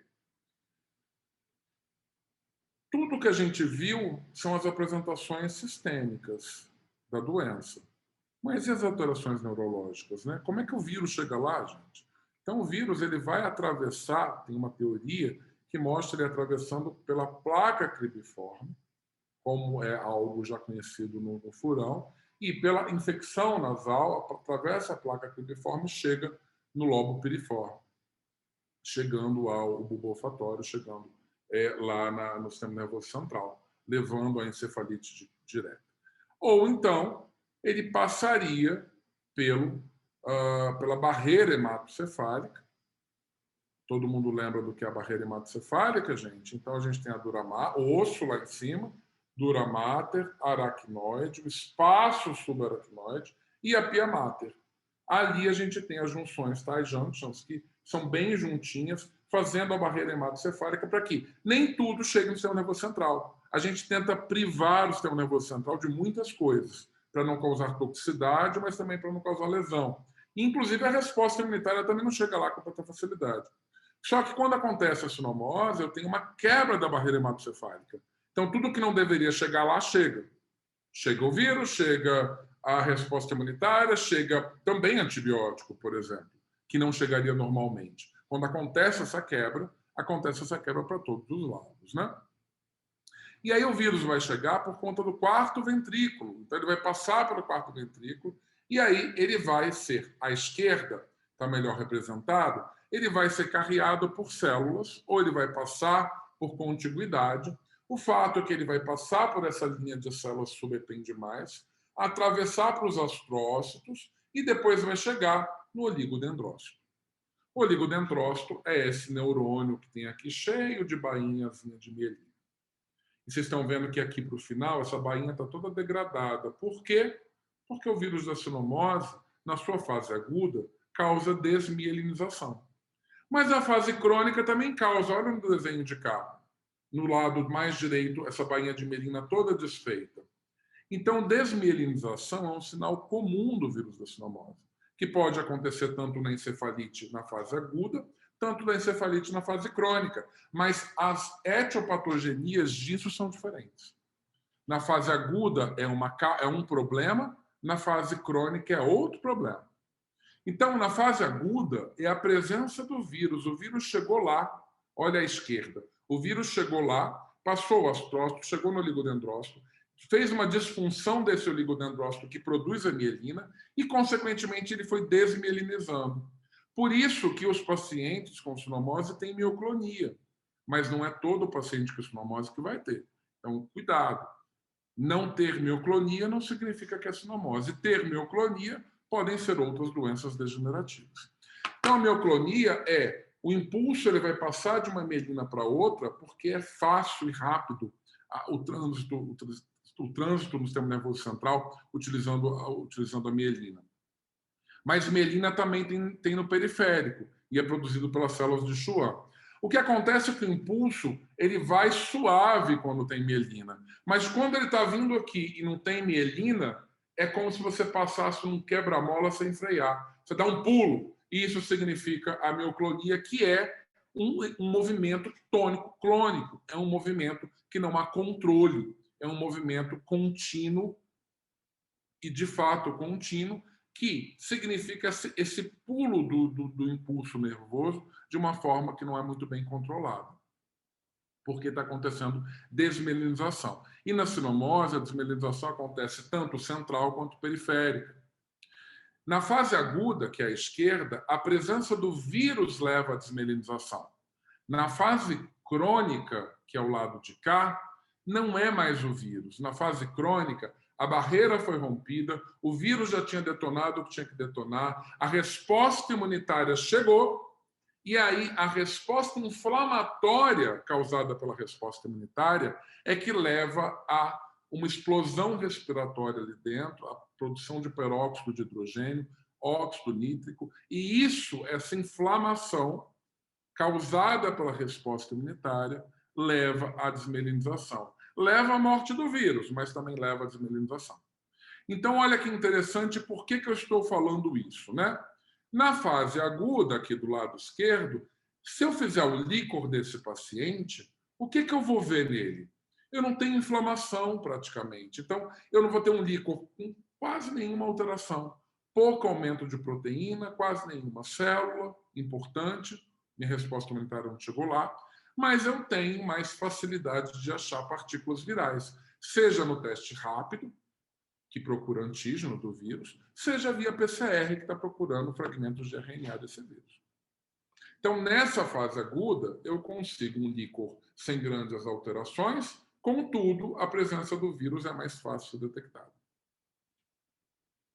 Tudo que a gente viu são as apresentações sistêmicas da doença. Mas e as alterações neurológicas, né? Como é que o vírus chega lá, gente? Então, o vírus ele vai atravessar, tem uma teoria que mostra ele atravessando pela placa cribiforme, como é algo já conhecido no furão, e pela infecção nasal, atravessa a placa cribiforme e chega no lobo piriforme, chegando ao bulbo olfatório, chegando lá no sistema nervoso central, levando à encefalite direta. Ou então, ele passaria pela barreira hematocefálica. Todo mundo lembra do que é a barreira hematocefálica, gente? Então, a gente tem a dura mater, o osso lá em cima, dura mater, aracnoide, o espaço subaracnoide e a pia mater. Ali a gente tem as junções, tá? As junctions, que são bem juntinhas, fazendo a barreira hematocefálica para que nem tudo chegue no sistema nervoso central. A gente tenta privar o sistema nervoso central de muitas coisas, para não causar toxicidade, mas também para não causar lesão. Inclusive, a resposta imunitária também não chega lá com tanta facilidade. Só que quando acontece a sinomose, eu tenho uma quebra da barreira hematocefálica. Então, tudo que não deveria chegar lá, chega. Chega o vírus, chega a resposta imunitária, chega também antibiótico, por exemplo, que não chegaria normalmente. Quando acontece essa quebra para todos os lados, né? E aí o vírus vai chegar por conta do quarto ventrículo. Então ele vai passar pelo quarto ventrículo e aí ele vai ser, à esquerda, está melhor representado, ele vai ser carreado por células ou ele vai passar por contiguidade. O fato é que ele vai passar por essa linha de células subependimais, atravessar para os astrócitos e depois vai chegar no oligodendrócito. O oligodendrócito é esse neurônio que tem aqui cheio de bainhazinha de mielina. E vocês estão vendo que aqui para o final, essa bainha está toda degradada. Por quê? Porque o vírus da sinomose, na sua fase aguda, causa desmielinização. Mas a fase crônica também causa. Olha no desenho de cá. No lado mais direito, essa bainha de mielina toda desfeita. Então, desmielinização é um sinal comum do vírus da sinomose, que pode acontecer tanto na encefalite na fase aguda, tanto na encefalite na fase crônica. Mas as etiopatogenias disso são diferentes. Na fase aguda é um problema, na fase crônica é outro problema. Então, na fase aguda, é a presença do vírus. O vírus chegou lá, olha à esquerda. O vírus chegou lá, passou o astrócito, chegou no oligodendrócito, fez uma disfunção desse oligodendrócito que produz a mielina e, consequentemente, ele foi desmielinizando. Por isso que os pacientes com sinomose têm mioclonia, mas não é todo paciente com sinomose que vai ter. Então, cuidado. Não ter mioclonia não significa que é sinomose. Ter mioclonia podem ser outras doenças degenerativas. Então, a mioclonia é o impulso, ele vai passar de uma mielina para outra porque é fácil e rápido o trânsito no sistema nervoso central utilizando a mielina. Mas mielina também tem no periférico e é produzido pelas células de Schwann. O que acontece é que o impulso ele vai suave quando tem mielina. Mas quando ele está vindo aqui e não tem mielina, é como se você passasse um quebra-mola sem frear. Você dá um pulo. E isso significa a mioclonia, que é um movimento tônico-clônico. É um movimento que não há controle. É um movimento contínuo e, de fato, contínuo, que significa esse pulo do impulso nervoso de uma forma que não é muito bem controlada, porque está acontecendo desmielinização. E na sinomose, a desmielinização acontece tanto central quanto periférica. Na fase aguda, que é a esquerda, a presença do vírus leva à desmielinização. Na fase crônica, que é o lado de cá, não é mais o vírus. Na fase crônica, a barreira foi rompida, o vírus já tinha detonado o que tinha que detonar, a resposta imunitária chegou, e aí a resposta inflamatória causada pela resposta imunitária é que leva a uma explosão respiratória ali dentro, a produção de peróxido de hidrogênio, óxido nítrico, e isso, essa inflamação causada pela resposta imunitária, leva à desmielinização. Leva à morte do vírus, mas também leva à desmielinização. Então, olha que interessante, por que eu estou falando isso, né? Na fase aguda, aqui do lado esquerdo, se eu fizer o líquor desse paciente, o que eu vou ver nele? Eu não tenho inflamação, praticamente. Então, eu não vou ter um líquor com quase nenhuma alteração. Pouco aumento de proteína, quase nenhuma célula, importante. Minha resposta imunitária não chegou lá. Mas eu tenho mais facilidade de achar partículas virais, seja no teste rápido, que procura antígeno do vírus, seja via PCR, que está procurando fragmentos de RNA desse vírus. Então, nessa fase aguda, eu consigo um líquor sem grandes alterações, contudo, a presença do vírus é mais fácil de detectar.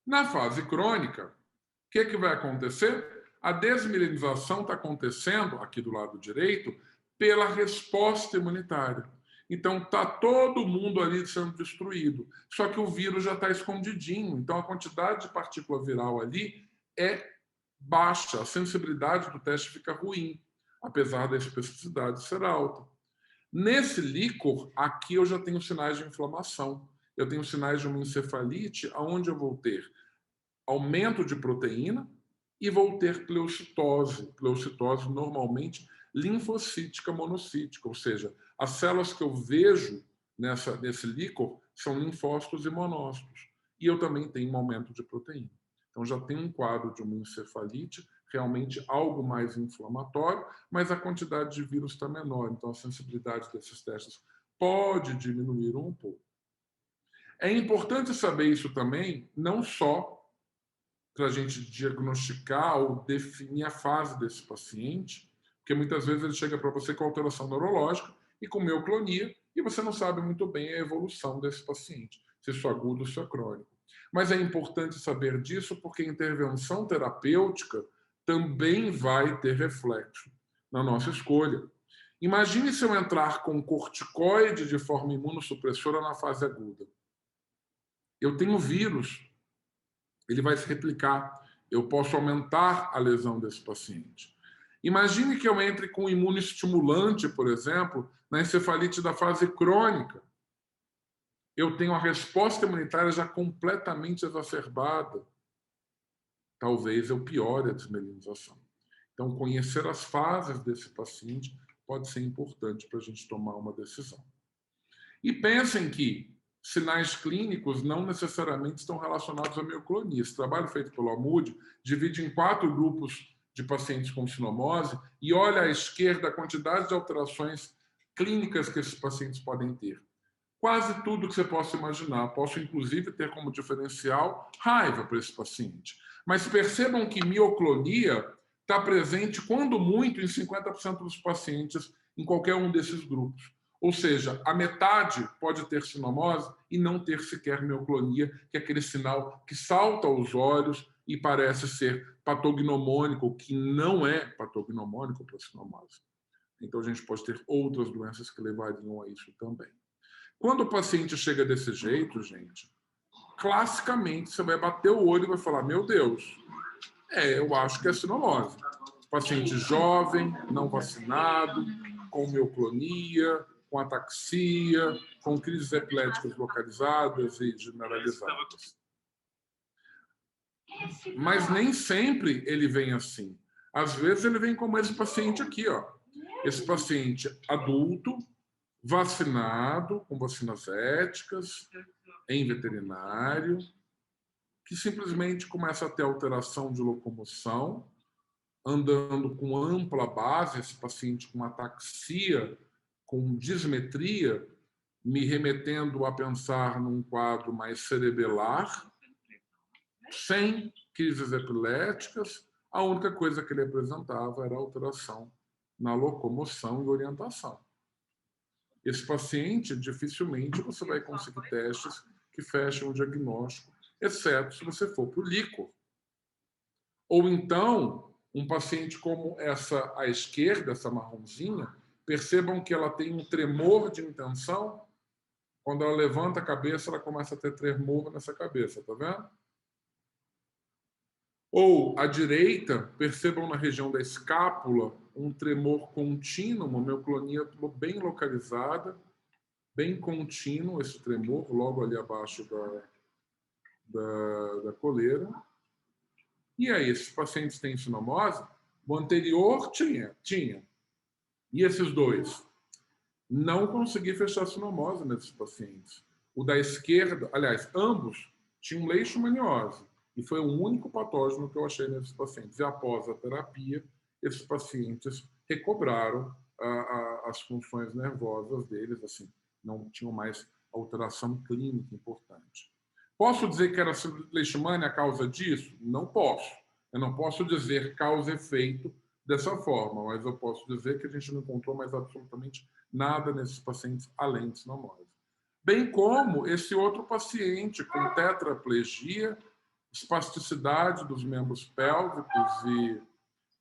Na fase crônica, o que vai acontecer? A desmielinização está acontecendo, aqui do lado direito, pela resposta imunitária. Então, está todo mundo ali sendo destruído. Só que o vírus já está escondidinho. Então, a quantidade de partícula viral ali é baixa. A sensibilidade do teste fica ruim, apesar da especificidade ser alta. Nesse líquor, aqui eu já tenho sinais de inflamação. Eu tenho sinais de uma encefalite, onde eu vou ter aumento de proteína e vou ter pleocitose. Pleocitose, normalmente, linfocítica monocítica, ou seja, as células que eu vejo nesse líquor são linfócitos e monócitos. E eu também tenho um aumento de proteína. Então, já tem um quadro de uma encefalite, realmente algo mais inflamatório, mas a quantidade de vírus está menor. Então, a sensibilidade desses testes pode diminuir um pouco. É importante saber isso também, não só para a gente diagnosticar ou definir a fase desse paciente, porque muitas vezes ele chega para você com alteração neurológica e com mioclonia, e você não sabe muito bem a evolução desse paciente, se isso é agudo ou se é crônico. Mas é importante saber disso porque a intervenção terapêutica também vai ter reflexo na nossa escolha. Imagine se eu entrar com corticoide de forma imunossupressora na fase aguda. Eu tenho vírus, ele vai se replicar. Eu posso aumentar a lesão desse paciente. Imagine que eu entre com um imunoestimulante, por exemplo, na encefalite da fase crônica. Eu tenho a resposta imunitária já completamente exacerbada. Talvez eu piore a desmielinização. Então, conhecer as fases desse paciente pode ser importante para a gente tomar uma decisão. E pensem que sinais clínicos não necessariamente estão relacionados à mioclonia. Esse trabalho feito pelo Amoudi divide em 4 grupos de pacientes com sinomose e olha à esquerda a quantidade de alterações clínicas que esses pacientes podem ter. Quase tudo que você possa imaginar. Posso, inclusive, ter como diferencial raiva para esse paciente. Mas percebam que mioclonia está presente, quando muito, em 50% dos pacientes em qualquer um desses grupos. Ou seja, a metade pode ter sinomose e não ter sequer mioclonia, que é aquele sinal que salta aos olhos e parece ser patognomônico, que não é patognomônico para a sinomose. Então, a gente pode ter outras doenças que levariam a isso também. Quando o paciente chega desse jeito, gente, classicamente você vai bater o olho e vai falar: meu Deus, Eu acho que é sinomose. Paciente jovem, não vacinado, com mioclonia, com ataxia, com crises epiléticas localizadas e generalizadas. Mas nem sempre ele vem assim. Às vezes ele vem como esse paciente aqui, ó. Esse paciente adulto, vacinado, com vacinas éticas, em veterinário, que simplesmente começa a ter alteração de locomoção, andando com ampla base, esse paciente com ataxia, com dismetria, me remetendo a pensar num quadro mais cerebelar, sem crises epiléticas. A única coisa que ele apresentava era alteração na locomoção e orientação. Esse paciente, dificilmente você vai conseguir testes que fechem o diagnóstico, exceto se você for para o líquor. Ou então, um paciente como essa à esquerda, essa marronzinha, percebam que ela tem um tremor de intenção. Quando ela levanta a cabeça, ela começa a ter tremor nessa cabeça, tá vendo? Ou à direita, percebam na região da escápula um tremor contínuo, uma mioclonia bem localizada, bem contínuo esse tremor, logo ali abaixo da coleira. E aí, esses pacientes têm sinomose? O anterior tinha. E esses dois? Não consegui fechar a sinomose nesses pacientes. O da esquerda, aliás, ambos tinham leishmaniose. E foi o único patógeno que eu achei nesses pacientes. E após a terapia, esses pacientes recobraram as funções nervosas deles, assim, não tinham mais alteração clínica importante. Posso dizer que era leishmania a causa disso? Não posso. Eu não posso dizer causa e efeito dessa forma, mas eu posso dizer que a gente não encontrou mais absolutamente nada nesses pacientes além de sinomose. Bem como esse outro paciente com tetraplegia, espasticidade dos membros pélvicos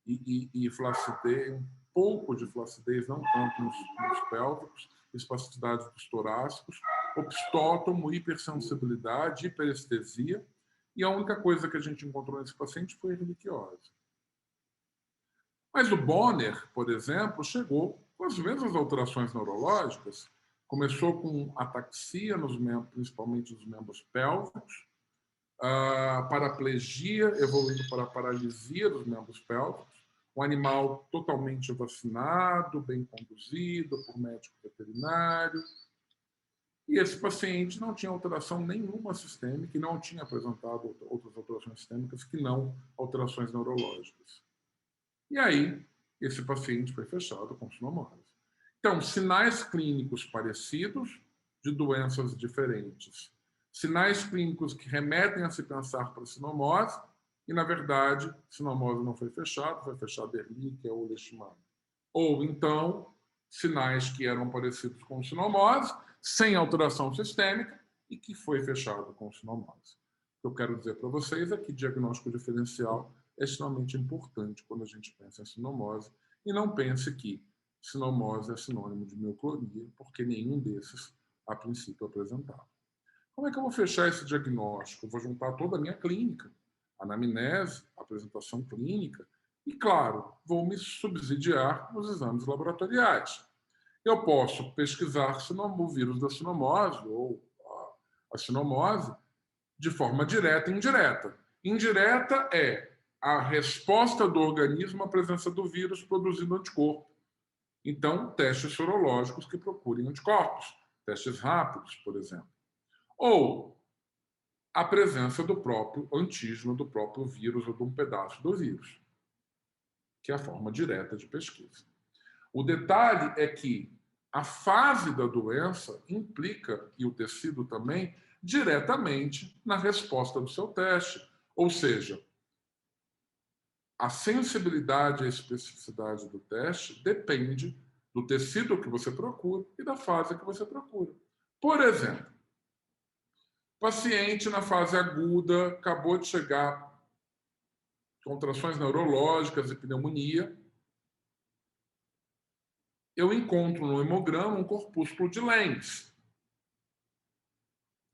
e flacidez, um pouco de flacidez, não tanto nos pélvicos, espasticidade dos torácicos, obstótomo, hipersensibilidade, hiperestesia, e a única coisa que a gente encontrou nesse paciente foi erliquiose. Mas o Bonner, por exemplo, chegou com as mesmas alterações neurológicas, começou com ataxia nos membros, principalmente nos membros pélvicos, paraplegia, evoluindo para a paralisia dos membros pélvicos, um animal totalmente vacinado, bem conduzido por médico veterinário. E esse paciente não tinha alteração nenhuma sistêmica e não tinha apresentado outras alterações sistêmicas que não alterações neurológicas. E aí, esse paciente foi fechado com sinomose. Então, sinais clínicos parecidos de doenças diferentes. Sinais clínicos que remetem a se pensar para sinomose e, na verdade, sinomose não foi fechado Ehrlichia ou Leishmania. Ou, então, sinais que eram parecidos com sinomose, sem alteração sistêmica e que foi fechado com sinomose. O que eu quero dizer para vocês é que diagnóstico diferencial é extremamente importante quando a gente pensa em sinomose e não pense que sinomose é sinônimo de mioclonia, porque nenhum desses, a princípio, apresentava. Como é que eu vou fechar esse diagnóstico? Eu vou juntar toda a minha clínica, anamnese, apresentação clínica e, claro, vou me subsidiar nos exames laboratoriais. Eu posso pesquisar o vírus da sinomose ou a sinomose de forma direta e indireta. Indireta é a resposta do organismo à presença do vírus produzindo anticorpo. Então, testes sorológicos que procurem anticorpos, testes rápidos, por exemplo. Ou a presença do próprio antígeno, do próprio vírus ou de um pedaço do vírus, que é a forma direta de pesquisa. O detalhe é que a fase da doença implica, e o tecido também, diretamente na resposta do seu teste. Ou seja, a sensibilidade e a especificidade do teste depende do tecido que você procura e da fase que você procura. Por exemplo, paciente na fase aguda, acabou de chegar contrações neurológicas e pneumonia, eu encontro no hemograma um corpúsculo de Lenz.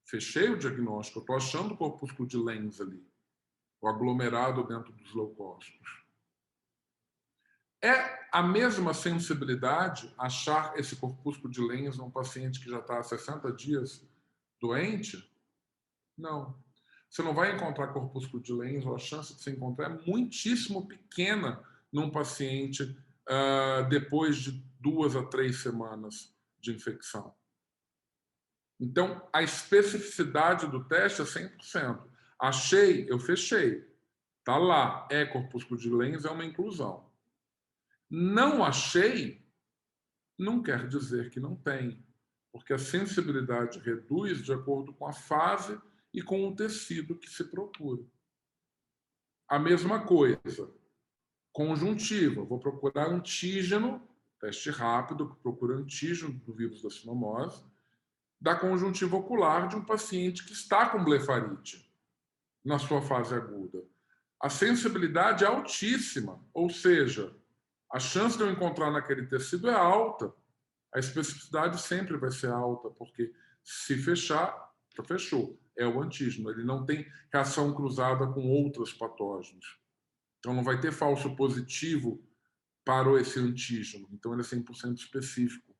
Fechei o diagnóstico, eu estou achando o corpúsculo de Lenz ali. o aglomerado dentro dos leucócitos. É a mesma sensibilidade achar esse corpúsculo de Lenz num paciente que já está há 60 dias doente? Não. Você não vai encontrar corpúsculo de Lenz, ou a chance de você encontrar é muitíssimo pequena num paciente depois de 2 a 3 semanas de infecção. Então, a especificidade do teste é 100%. Achei, eu fechei. Está lá, é corpúsculo de Lenz, é uma inclusão. Não achei, não quer dizer que não tem, porque a sensibilidade reduz de acordo com a fase e com o tecido que se procura. A mesma coisa, conjuntiva. Vou procurar antígeno, teste rápido, que procura antígeno do vírus da sinomose, da conjuntiva ocular de um paciente que está com blefarite na sua fase aguda. A sensibilidade é altíssima, ou seja, a chance de eu encontrar naquele tecido é alta. A especificidade sempre vai ser alta, porque se fechar, fechou. É o antígeno. Ele não tem reação cruzada com outros patógenos. Então, não vai ter falso positivo para esse antígeno. Então, ele é 100% específico.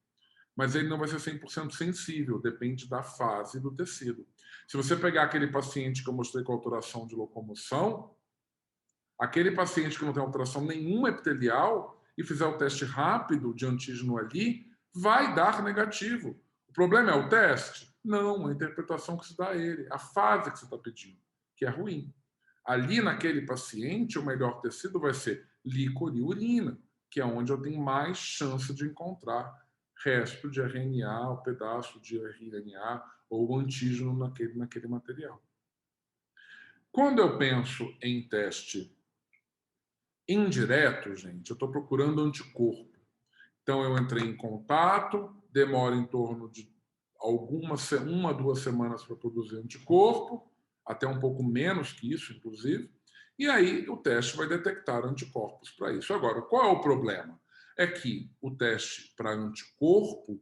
Mas ele não vai ser 100% sensível, depende da fase do tecido. Se você pegar aquele paciente que eu mostrei com alteração de locomoção, aquele paciente que não tem alteração nenhuma epitelial e fizer o teste rápido de antígeno ali, vai dar negativo. O problema é o teste? Não, a interpretação que se dá a ele, a fase que você está pedindo, que é ruim. Ali, naquele paciente, o melhor tecido vai ser líquor e urina, que é onde eu tenho mais chance de encontrar resto de RNA, um pedaço de RNA ou antígeno naquele material. Quando eu penso em teste indireto, gente, eu estou procurando anticorpo. Então, eu entrei em contato, demora em torno de uma, 2 semanas para produzir anticorpo, até um pouco menos que isso, inclusive, e aí o teste vai detectar anticorpos para isso. Agora, qual é o problema? É que o teste para anticorpo,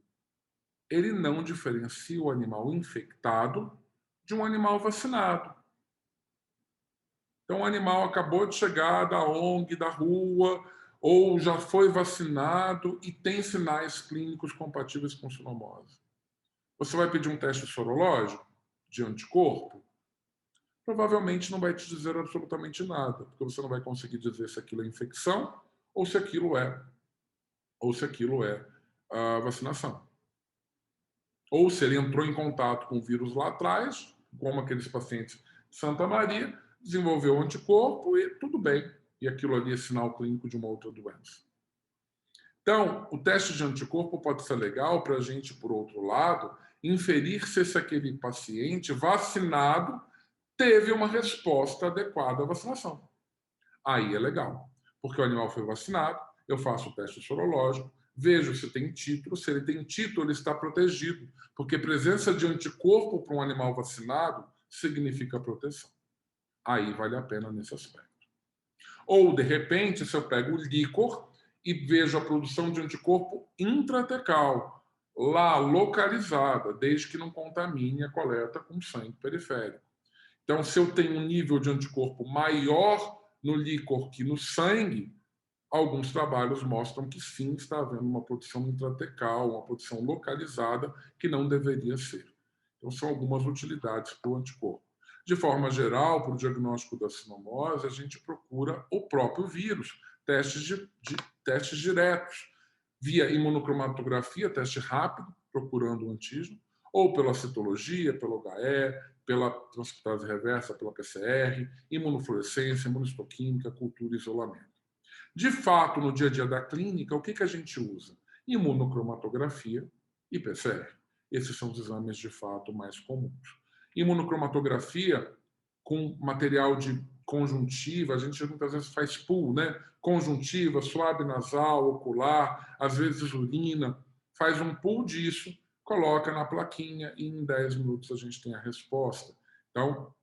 ele não diferencia o animal infectado de um animal vacinado. Então, o animal acabou de chegar da ONG, da rua, ou já foi vacinado e tem sinais clínicos compatíveis com sinomose. Você vai pedir um teste sorológico de anticorpo? Provavelmente não vai te dizer absolutamente nada, porque você não vai conseguir dizer se aquilo é infecção ou se aquilo é a vacinação. Ou se ele entrou em contato com o vírus lá atrás, como aqueles pacientes de Santa Maria, desenvolveu anticorpo e tudo bem. E aquilo ali é sinal clínico de uma outra doença. Então, o teste de anticorpo pode ser legal para a gente, por outro lado, inferir se aquele paciente vacinado teve uma resposta adequada à vacinação. Aí é legal, porque o animal foi vacinado, eu faço o teste sorológico, vejo se tem título, se ele tem título, ele está protegido, porque presença de anticorpo para um animal vacinado significa proteção. Aí vale a pena nesse aspecto. Ou, de repente, se eu pego o líquor e vejo a produção de anticorpo intratecal, lá localizada, desde que não contamine a coleta com sangue periférico. Então, se eu tenho um nível de anticorpo maior no líquor que no sangue, alguns trabalhos mostram que sim, está havendo uma produção intratecal, uma produção localizada que não deveria ser. Então, são algumas utilidades para o anticorpo. De forma geral, para o diagnóstico da sinomose, a gente procura o próprio vírus, testes diretos, via imunocromatografia, teste rápido, procurando o antígeno, ou pela citologia, pelo HE, pela transcriptase reversa, pela PCR, imunofluorescência, imunistoquímica, cultura e isolamento. De fato, no dia a dia da clínica, o que a gente usa? Imunocromatografia e PCR. Esses são os exames de fato mais comuns. Imunocromatografia com material de conjuntiva, a gente muitas vezes faz pool, né? Conjuntiva, suave nasal, ocular, às vezes urina, faz um pool disso, coloca na plaquinha e em 10 minutos a gente tem a resposta. Então,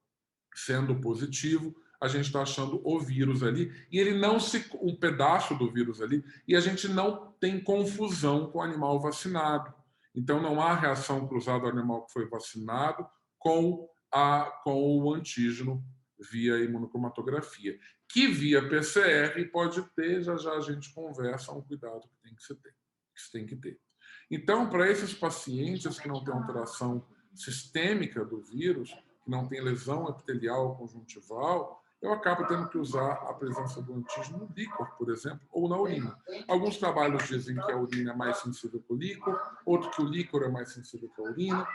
sendo positivo, a gente está achando o vírus ali e ele não um pedaço do vírus ali, e a gente não tem confusão com o animal vacinado. Então, não há reação cruzada ao animal que foi vacinado com o antígeno via imunocromatografia, que via PCR pode ter, já já a gente conversa, um cuidado que tem que se ter, que se tem que ter. Então, para esses pacientes que não têm alteração sistêmica do vírus, que não tem lesão epitelial ou conjuntival, eu acabo tendo que usar a presença do antígeno no líquor, por exemplo, ou na urina. Alguns trabalhos dizem que a urina é mais sensível que o líquor, outros que o líquor é mais sensível que a urina.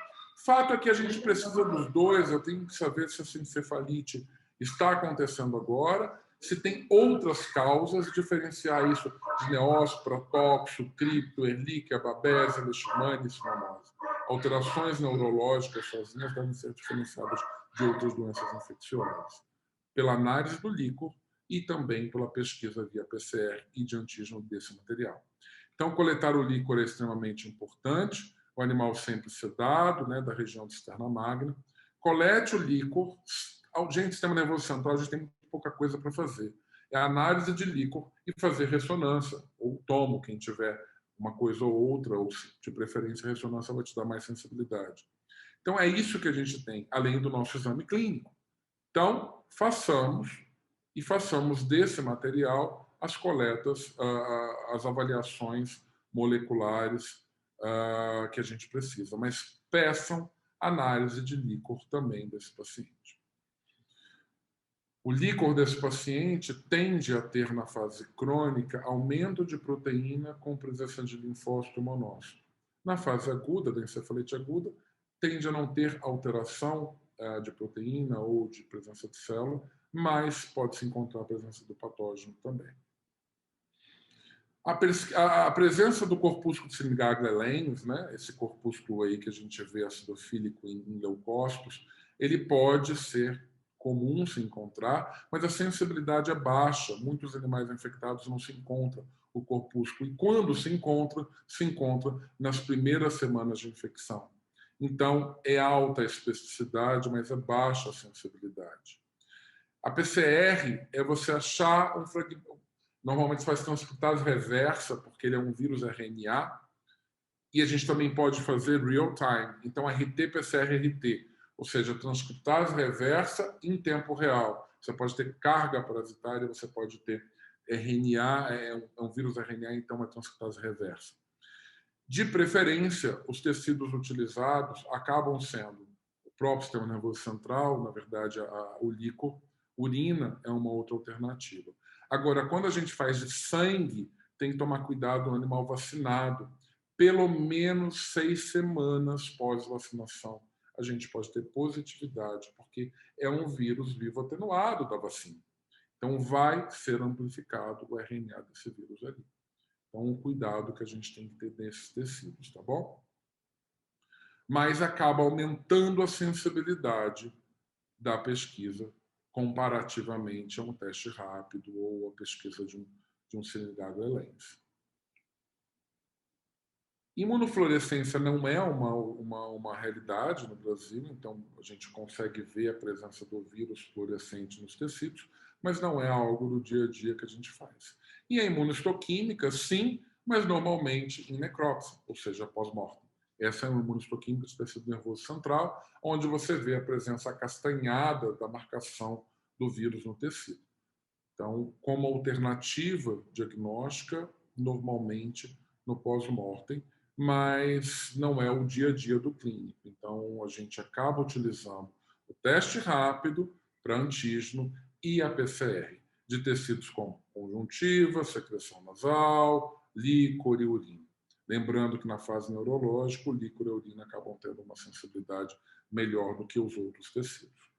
Fato é que a gente precisa dos dois. Eu tenho que saber se essa encefalite está acontecendo agora, se tem outras causas, diferenciar isso de neócio, protóxo, cripto, erlíquia, babésia, leishmania e cinomose. Alterações neurológicas sozinhas devem ser diferenciadas de outras doenças infecciosas, pela análise do líquor e também pela pesquisa via PCR e de antígeno desse material. Então, coletar o líquor é extremamente importante, o animal sempre sedado, né, da região externa magna. Colete o líquor. Gente, sistema nervoso central, a gente tem muito pouca coisa para fazer. É a análise de líquor e fazer ressonância, ou tomo, quem tiver uma coisa ou outra, ou de preferência a ressonância vai te dar mais sensibilidade. Então, é isso que a gente tem, além do nosso exame clínico. Então, façamos desse material as coletas, as avaliações moleculares que a gente precisa, mas peçam análise de líquor também desse paciente. O líquor desse paciente tende a ter, na fase crônica, aumento de proteína com presença de linfócito e monócito. Na fase aguda, da encefalite aguda, tende a não ter alteração de proteína ou de presença de célula, mas pode-se encontrar a presença do patógeno também. A presença do corpúsculo de Syngagra-Lens, né, esse corpúsculo aí que a gente vê acidofílico em leucócitos, ele pode ser comum se encontrar, mas a sensibilidade é baixa. Muitos animais infectados não se encontra o corpúsculo, e quando se encontra nas primeiras semanas de infecção. Então, é alta a especificidade, mas é baixa a sensibilidade. A PCR é você achar um fragmento. Normalmente se faz transcriptase reversa, porque ele é um vírus RNA, e a gente também pode fazer real-time. Então, RT-PCR-RT, ou seja, transcriptase reversa em tempo real. Você pode ter carga parasitária, você pode ter RNA, é um vírus RNA, então é transcriptase reversa. De preferência, os tecidos utilizados acabam sendo o próprio sistema nervoso central, na verdade, o líquor. Urina é uma outra alternativa. Agora, quando a gente faz de sangue, tem que tomar cuidado no animal vacinado. Pelo menos 6 semanas pós-vacinação, a gente pode ter positividade, porque é um vírus vivo atenuado da vacina. Então, vai ser amplificado o RNA desse vírus ali. Então, um cuidado que a gente tem que ter nesses tecidos, tá bom? Mas acaba aumentando a sensibilidade da pesquisa comparativamente a um teste rápido ou a pesquisa de um Syngagra-Lens. Imunofluorescência não é uma realidade no Brasil, então a gente consegue ver a presença do vírus fluorescente nos tecidos, mas não é algo do dia a dia que a gente faz. E a imunohistoquímica, sim, mas normalmente em necrópsia, ou seja, pós-mortem. Essa é uma imunohistoquímica do tecido nervoso central, onde você vê a presença acastanhada da marcação do vírus no tecido. Então, como alternativa diagnóstica, normalmente no pós-mortem, mas não é o dia a dia do clínico. Então, a gente acaba utilizando o teste rápido para antígeno e a PCR de tecidos como conjuntiva, secreção nasal, líquor e urina. Lembrando que na fase neurológica, o líquor e a urina acabam tendo uma sensibilidade melhor do que os outros tecidos.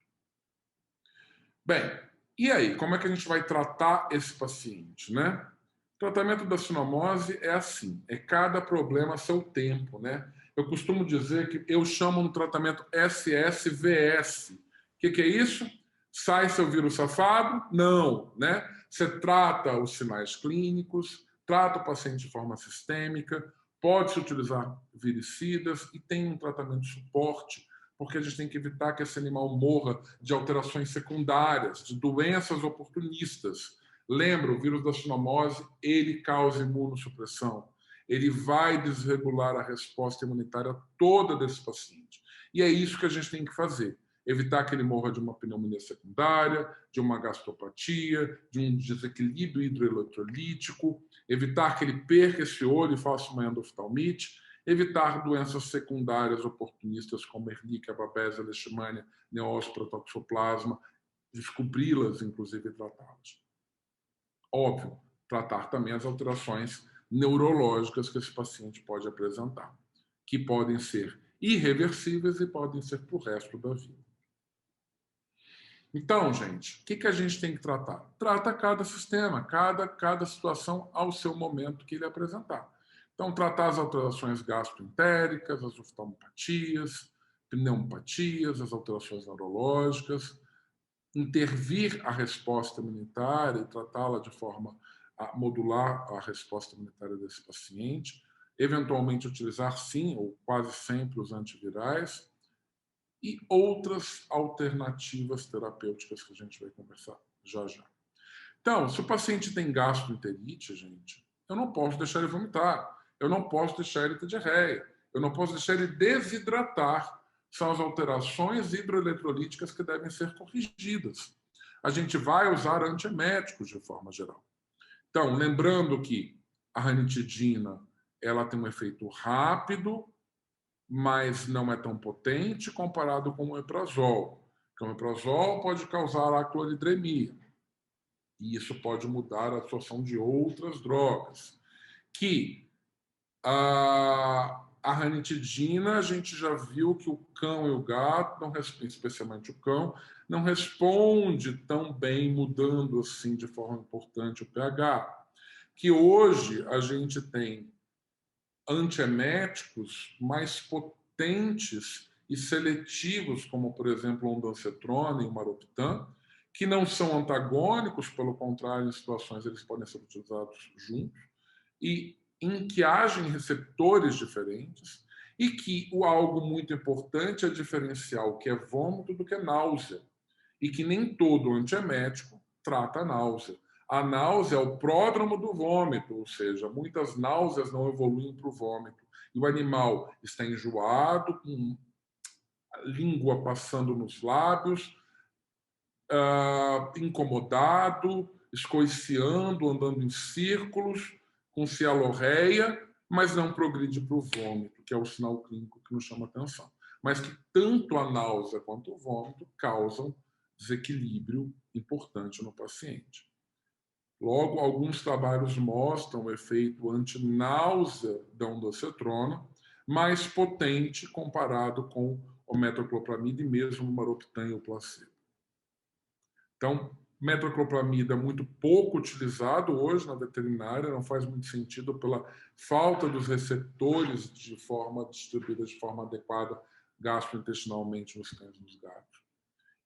Bem, e aí, como é que a gente vai tratar esse paciente, né? O tratamento da sinomose é assim, é cada problema a seu tempo, né? Eu costumo dizer que eu chamo no tratamento SSVS. O que é isso? Sai seu vírus safado? Não, né? Você trata os sinais clínicos, trata o paciente de forma sistêmica, pode-se utilizar viricidas e tem um tratamento de suporte, porque a gente tem que evitar que esse animal morra de alterações secundárias, de doenças oportunistas. Lembra, o vírus da sinomose, ele causa imunossupressão. Ele vai desregular a resposta imunitária toda desse paciente. E é isso que a gente tem que fazer. evitar que ele morra de uma pneumonia secundária, de uma gastropatia, de um desequilíbrio hidroeletrolítico, evitar que ele perca esse olho e faça uma endoftalmite, evitar doenças secundárias oportunistas como Ehrlichia, Babesia, Leishmania, Neospora, Toxoplasma, descobri-las, inclusive, e tratá-las. Óbvio, tratar também as alterações neurológicas que esse paciente pode apresentar, que podem ser irreversíveis e podem ser para o resto da vida. Então, gente, o que a gente tem que tratar? Trata cada sistema, cada situação ao seu momento que ele apresentar. Então, tratar as alterações gastroentéricas, as oftalmopatias, pneumopatias, as alterações neurológicas, intervir a resposta imunitária e tratá-la de forma a modular a resposta imunitária desse paciente, eventualmente utilizar, sim, ou quase sempre, os antivirais, e outras alternativas terapêuticas que a gente vai conversar já já. Então, se o paciente tem gastroenterite, gente, eu não posso deixar ele vomitar, eu não posso deixar ele ter diarreia, eu não posso deixar ele desidratar. São as alterações hidroeletrolíticas que devem ser corrigidas. A gente vai usar antieméticos de forma geral. Então, lembrando que a ranitidina ela tem um efeito rápido, mas não é tão potente comparado com o omeprazol. O omeprazol pode causar acloridremia. E isso pode mudar a absorção de outras drogas. Que a ranitidina, a gente já viu que o cão e o gato, especialmente o cão, não responde tão bem mudando assim de forma importante o pH. Que hoje a gente tem antieméticos mais potentes e seletivos, como, por exemplo, o ondansetrona e o maroptan, que não são antagônicos, pelo contrário, em situações eles podem ser utilizados juntos, e em que agem receptores diferentes, e que algo muito importante é diferenciar o que é vômito do que é náusea, e que nem todo antiemético trata a náusea. A náusea é o pródromo do vômito, ou seja, muitas náuseas não evoluem para o vômito. E o animal está enjoado, com a língua passando nos lábios, incomodado, escoiciando, andando em círculos, com cialorreia, mas não progride para o vômito, que é o sinal clínico que nos chama atenção. Mas que tanto a náusea quanto o vômito causam desequilíbrio importante no paciente. Logo, alguns trabalhos mostram o efeito antináusea da ondansetrona mais potente comparado com o metoclopramida e mesmo o maroptan e o placebo. Então, metoclopramida é muito pouco utilizado hoje na veterinária, não faz muito sentido pela falta dos receptores de forma distribuída de forma adequada gastrointestinalmente nos cães e nos gatos.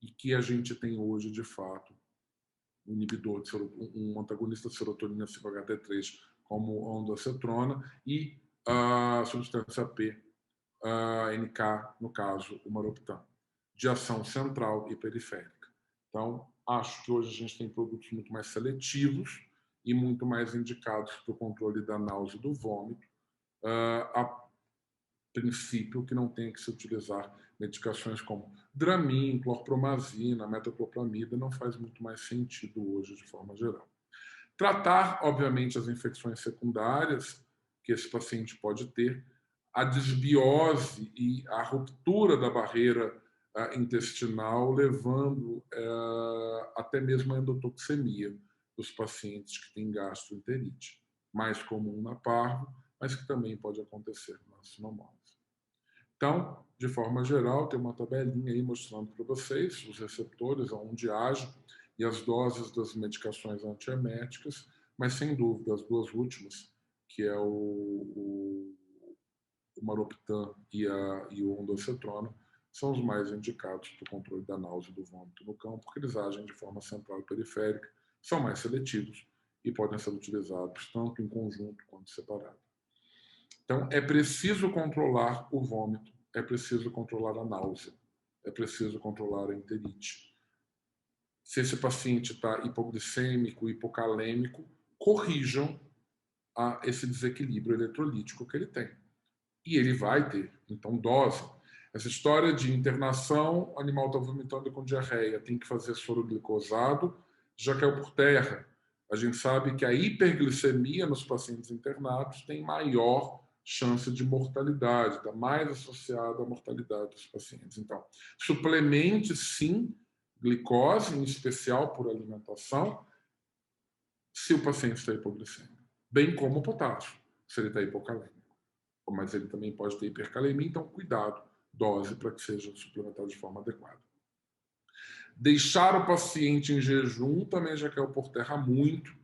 E que a gente tem hoje, de fato, um inibidor, um antagonista de serotonina 5-HT3, como a ondansetrona, e a substância P, NK, no caso, o maroptan, de ação central e periférica. Então, acho que hoje a gente tem produtos muito mais seletivos e muito mais indicados para o controle da náusea e do vômito, a princípio que não tenha que se utilizar medicações como Dramin, clorpromazina, metoclopramida, não faz muito mais sentido hoje de forma geral. Tratar, obviamente, as infecções secundárias que esse paciente pode ter, a desbiose e a ruptura da barreira intestinal, levando até mesmo a endotoxemia dos pacientes que têm gastroenterite, mais comum na parvo, mas que também pode acontecer na cinomose. Então, de forma geral, tem uma tabelinha aí mostrando para vocês os receptores, onde age e as doses das medicações antieméticas, mas sem dúvida as duas últimas, que é o maroptan e o ondansetrona, são os mais indicados para o controle da náusea e do vômito no cão, porque eles agem de forma central e periférica, são mais seletivos e podem ser utilizados tanto em conjunto quanto separado. Então, é preciso controlar o vômito, é preciso controlar a náusea, é preciso controlar a enterite. Se esse paciente está hipoglicêmico, hipocalêmico, corrijam esse desequilíbrio eletrolítico que ele tem. E ele vai ter, então, dose. Essa história de internação, o animal está vomitando com diarreia, tem que fazer soro glicosado, já caiu por terra. A gente sabe que a hiperglicemia nos pacientes internados tem maior chance de mortalidade, está mais associada à mortalidade dos pacientes. Então, suplemente, sim, glicose, em especial por alimentação, se o paciente está hipoglicêmico, bem como o potássio, se ele está hipocalêmico. Mas ele também pode ter hipercalemia, então cuidado, dose para que seja suplementado de forma adequada. Deixar o paciente em jejum também já caiu por terra muito,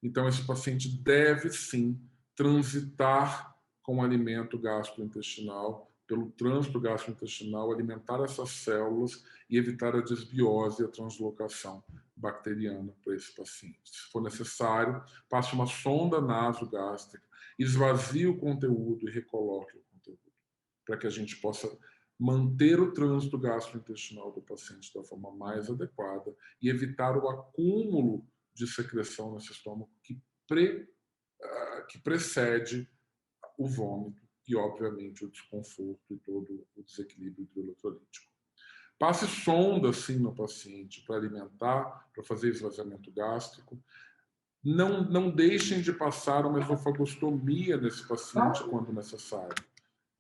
então esse paciente deve sim transitar com o alimento gastrointestinal, pelo trânsito gastrointestinal, alimentar essas células e evitar a desbiose e a translocação bacteriana para esse paciente. Se for necessário, passe uma sonda nasogástrica, esvazie o conteúdo e recoloque o conteúdo, para que a gente possa manter o trânsito gastrointestinal do paciente da forma mais adequada e evitar o acúmulo de secreção nesse estômago que precede o vômito e, obviamente, o desconforto e todo o desequilíbrio hidroeletrolítico. Passe sonda, sim, no paciente para alimentar, para fazer esvaziamento gástrico. Não deixem de passar uma esofagostomia nesse paciente quando necessário.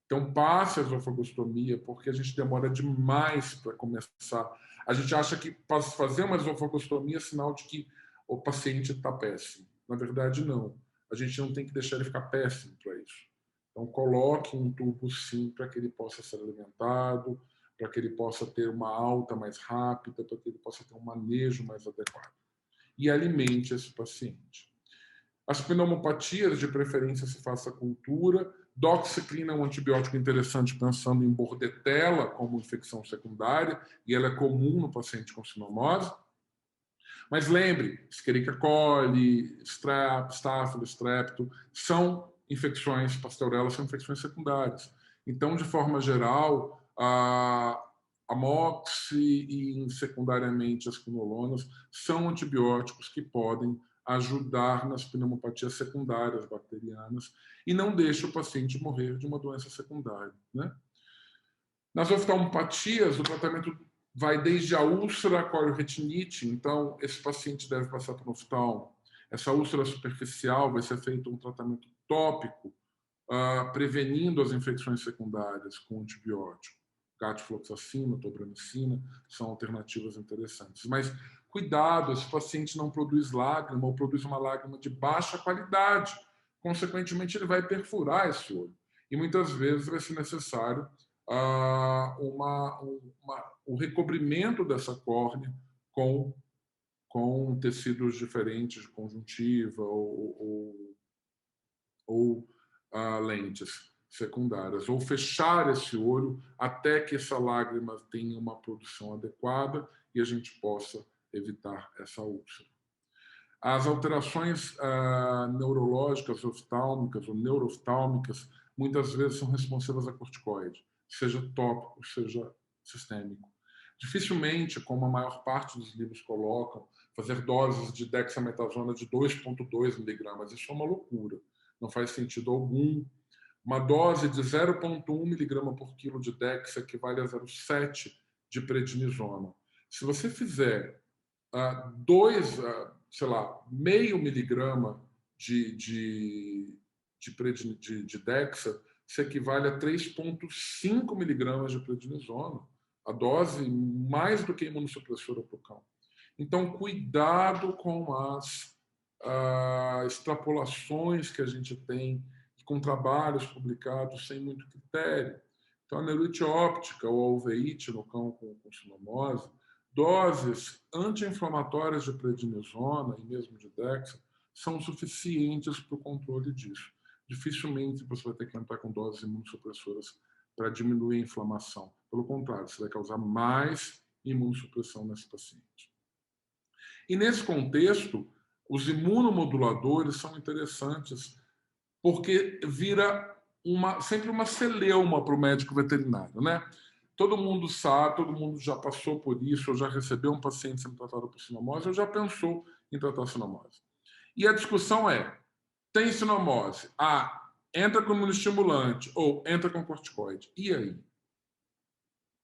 Então, passe a esofagostomia, porque a gente demora demais para começar. A gente acha que fazer uma esofagostomia é sinal de que o paciente está péssimo. Na verdade, não. A gente não tem que deixar ele ficar péssimo para isso. Então, coloque um tubo, sim, para que ele possa ser alimentado, para que ele possa ter uma alta mais rápida, para que ele possa ter um manejo mais adequado. E alimente esse paciente. As pneumopatias, de preferência, se faça cultura. Doxiciclina é um antibiótico interessante pensando em bordetela como infecção secundária, e ela é comum no paciente com sinomose. Mas lembre, Escherichia coli, Staphylococcus, Strepto, são infecções, Pasteurella são infecções secundárias. Então, de forma geral, a MOX e, secundariamente, as quinolonas são antibióticos que podem ajudar nas pneumopatias secundárias bacterianas e não deixa o paciente morrer de uma doença secundária, né? Nas oftalmopatias, o tratamento vai desde a úlcera à corioretinite, então esse paciente deve passar por um oftalmo. Essa úlcera superficial vai ser feito um tratamento tópico, prevenindo as infecções secundárias com antibiótico. Gatifloxacina, tobramicina são alternativas interessantes. Mas cuidado, esse paciente não produz lágrima ou produz uma lágrima de baixa qualidade. Consequentemente, ele vai perfurar esse olho. E muitas vezes vai ser necessário o recobrimento dessa córnea com tecidos diferentes de conjuntiva ou lentes secundárias, ou fechar esse olho até que essa lágrima tenha uma produção adequada e a gente possa evitar essa úlcera. As alterações neurológicas oftálmicas ou neurooftálmicas muitas vezes são responsivas a corticoide, seja tópico, seja sistêmico. Dificilmente, como a maior parte dos livros colocam, fazer doses de dexametasona de 2,2 miligramas, isso é uma loucura, não faz sentido algum. Uma dose de 0,1 miligrama por quilo de dex equivale a 0,7 de prednisona. Se você fizer meio miligrama de dexa, isso equivale a 3,5 miligramas de prednisona, a dose mais do que imunossupressora para o cão. Então, cuidado com as extrapolações que a gente tem com trabalhos publicados sem muito critério. Então, a neurite óptica ou a uveíte no cão com sinomose, doses anti-inflamatórias de prednisona e mesmo de dexa são suficientes para o controle disso. Dificilmente você vai ter que entrar com doses imunossupressoras para diminuir a inflamação. Pelo contrário, você vai causar mais imunossupressão nesse paciente. E nesse contexto, os imunomoduladores são interessantes porque vira sempre uma celeuma para o médico veterinário, né? Todo mundo sabe, todo mundo já passou por isso, ou já recebeu um paciente sendo tratado por sinomose, ou já pensou em tratar sinomose. E a discussão é, tem sinomose, entra com imunoestimulante ou entra com corticoide. E aí?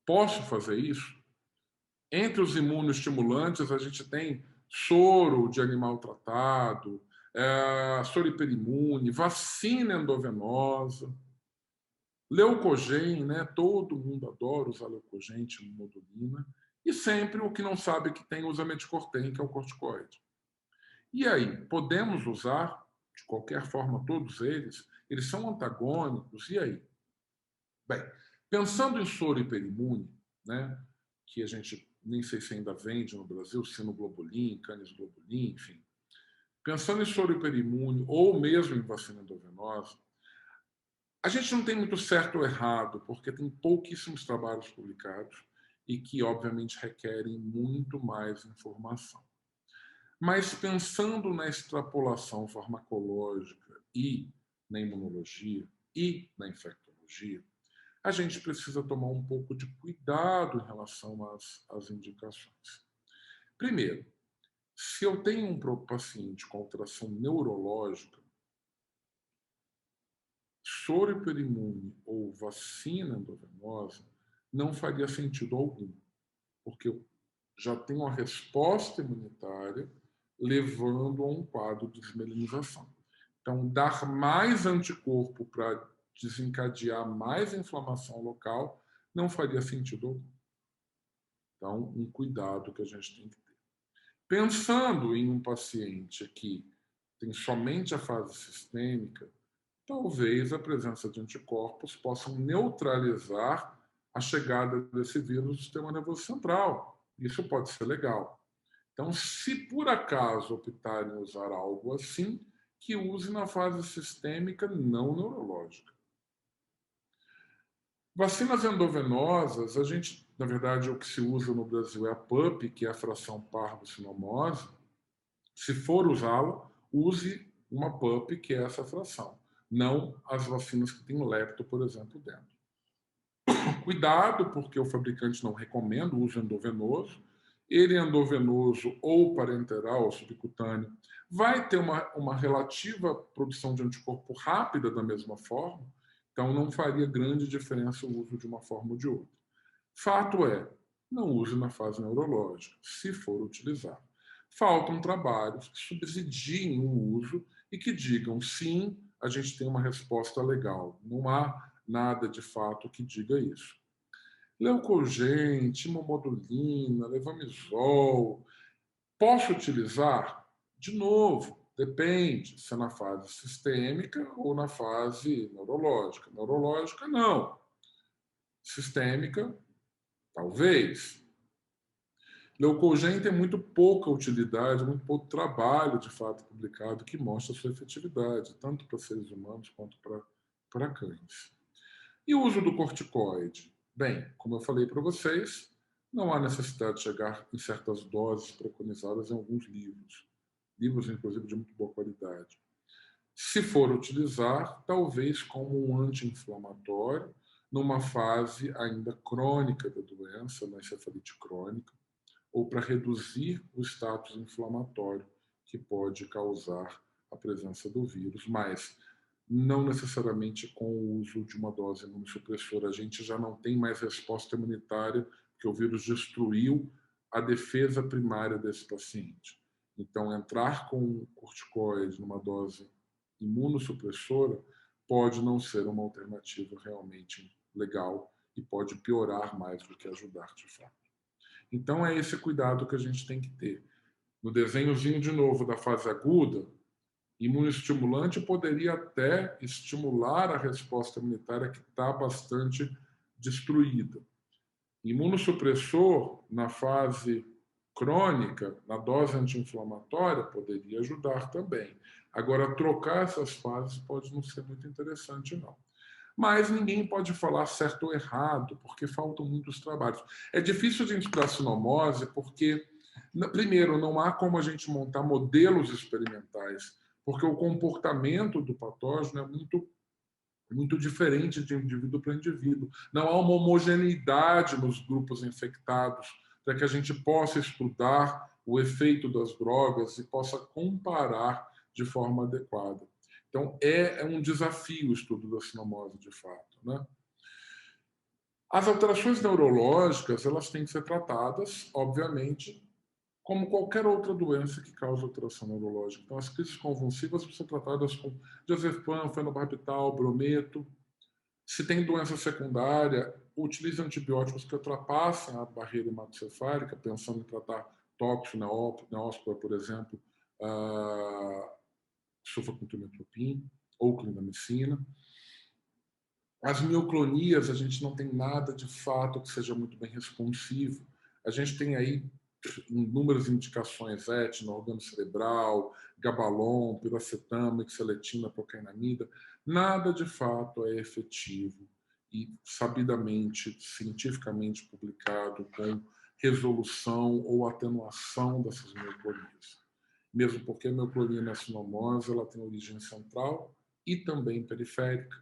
Posso fazer isso? Entre os imunoestimulantes, a gente tem soro de animal tratado, soro hiperimune, vacina endovenosa, leucogen, né? Todo mundo adora usar leucogen, timomodulina, e sempre o que não sabe que tem usa meticortem, que é o corticoide. E aí, podemos usar, de qualquer forma, todos eles? Eles são antagônicos, e aí? Bem, pensando em soro hiperimune, né, que a gente nem sei se ainda vende no Brasil, sinoglobulin, canisglobulin, enfim. Pensando em soro hiperimune ou mesmo em vacina endovenosa, a gente não tem muito certo ou errado, porque tem pouquíssimos trabalhos publicados e que, obviamente, requerem muito mais informação. Mas pensando na extrapolação farmacológica e na imunologia e na infectologia, a gente precisa tomar um pouco de cuidado em relação às indicações. Primeiro, se eu tenho um paciente com alteração neurológica, soro hiperimune ou vacina endovenosa não faria sentido algum, porque eu já tenho uma resposta imunitária levando a um quadro de desmelinização. Então, dar mais anticorpo para desencadear mais inflamação local não faria sentido algum. Então, um cuidado que a gente tem que ter. Pensando em um paciente que tem somente a fase sistêmica, talvez a presença de anticorpos possam neutralizar a chegada desse vírus no sistema nervoso central. Isso pode ser legal. Então, se por acaso optarem em usar algo assim, que use na fase sistêmica não neurológica. Vacinas endovenosas, a gente, na verdade, o que se usa no Brasil é a PUP, que é a fração parvo-sinomose. Se for usá-la, use uma PUP, que é essa fração, não as vacinas que têm lepto, por exemplo, dentro. Cuidado, porque o fabricante não recomenda o uso endovenoso. Ele endovenoso ou parenteral ou subcutâneo vai ter uma relativa produção de anticorpo rápida da mesma forma, então não faria grande diferença o uso de uma forma ou de outra. Fato é, não use na fase neurológica, se for utilizar. Faltam trabalhos que subsidiem o uso e que digam sim, a gente tem uma resposta legal. Não há nada de fato que diga isso. Leucogen, timomodulina, levamisol. Posso utilizar? De novo, depende se é na fase sistêmica ou na fase neurológica. Neurológica, não. Sistêmica, talvez. Leucogen tem muito pouca utilidade, muito pouco trabalho, de fato, publicado que mostra sua efetividade, tanto para seres humanos quanto para cães. E o uso do corticoide? Bem, como eu falei para vocês, não há necessidade de chegar em certas doses preconizadas em alguns livros. Livros, inclusive, de muito boa qualidade. Se for utilizar, talvez como um anti-inflamatório, numa fase ainda crônica da doença, na encefalite crônica, ou para reduzir o status inflamatório que pode causar a presença do vírus, mas não necessariamente com o uso de uma dose imunossupressora. A gente já não tem mais resposta imunitária, porque o vírus destruiu a defesa primária desse paciente. Então, entrar com um corticoide numa dose imunossupressora pode não ser uma alternativa realmente legal e pode piorar mais do que ajudar de fato. Então, é esse cuidado que a gente tem que ter. No desenhozinho, de novo, da fase aguda, imunoestimulante poderia até estimular a resposta imunitária que está bastante destruída. Imunossupressor, na fase crônica, na dose anti-inflamatória, poderia ajudar também. Agora, trocar essas fases pode não ser muito interessante, não. Mas ninguém pode falar certo ou errado, porque faltam muitos trabalhos. É difícil a gente estudar sinomose, porque, primeiro, não há como a gente montar modelos experimentais, porque o comportamento do patógeno é muito diferente de indivíduo para indivíduo. Não há uma homogeneidade nos grupos infectados para que a gente possa estudar o efeito das drogas e possa comparar de forma adequada. Então, é um desafio o estudo da sinomose, de fato, né? As alterações neurológicas, elas têm que ser tratadas, obviamente, como qualquer outra doença que causa alteração neurológica. Então, as crises convulsivas precisam ser tratadas com diazepam, fenobarbital, brometo. Se tem doença secundária, utilize antibióticos que ultrapassem a barreira hematocefálica, pensando em tratar tóxico, neóspora, por exemplo, sulfacontimetropin ou clindamicina. As mioclonias, a gente não tem nada de fato que seja muito bem responsivo. A gente tem aí inúmeras indicações, etna, organo cerebral, gabalon, piracetama, ixeletina, procainamida. Nada de fato é efetivo e sabidamente, cientificamente publicado com resolução ou atenuação dessas mioclonias. Mesmo porque a mioclonia na sinomose ela tem origem central e também periférica.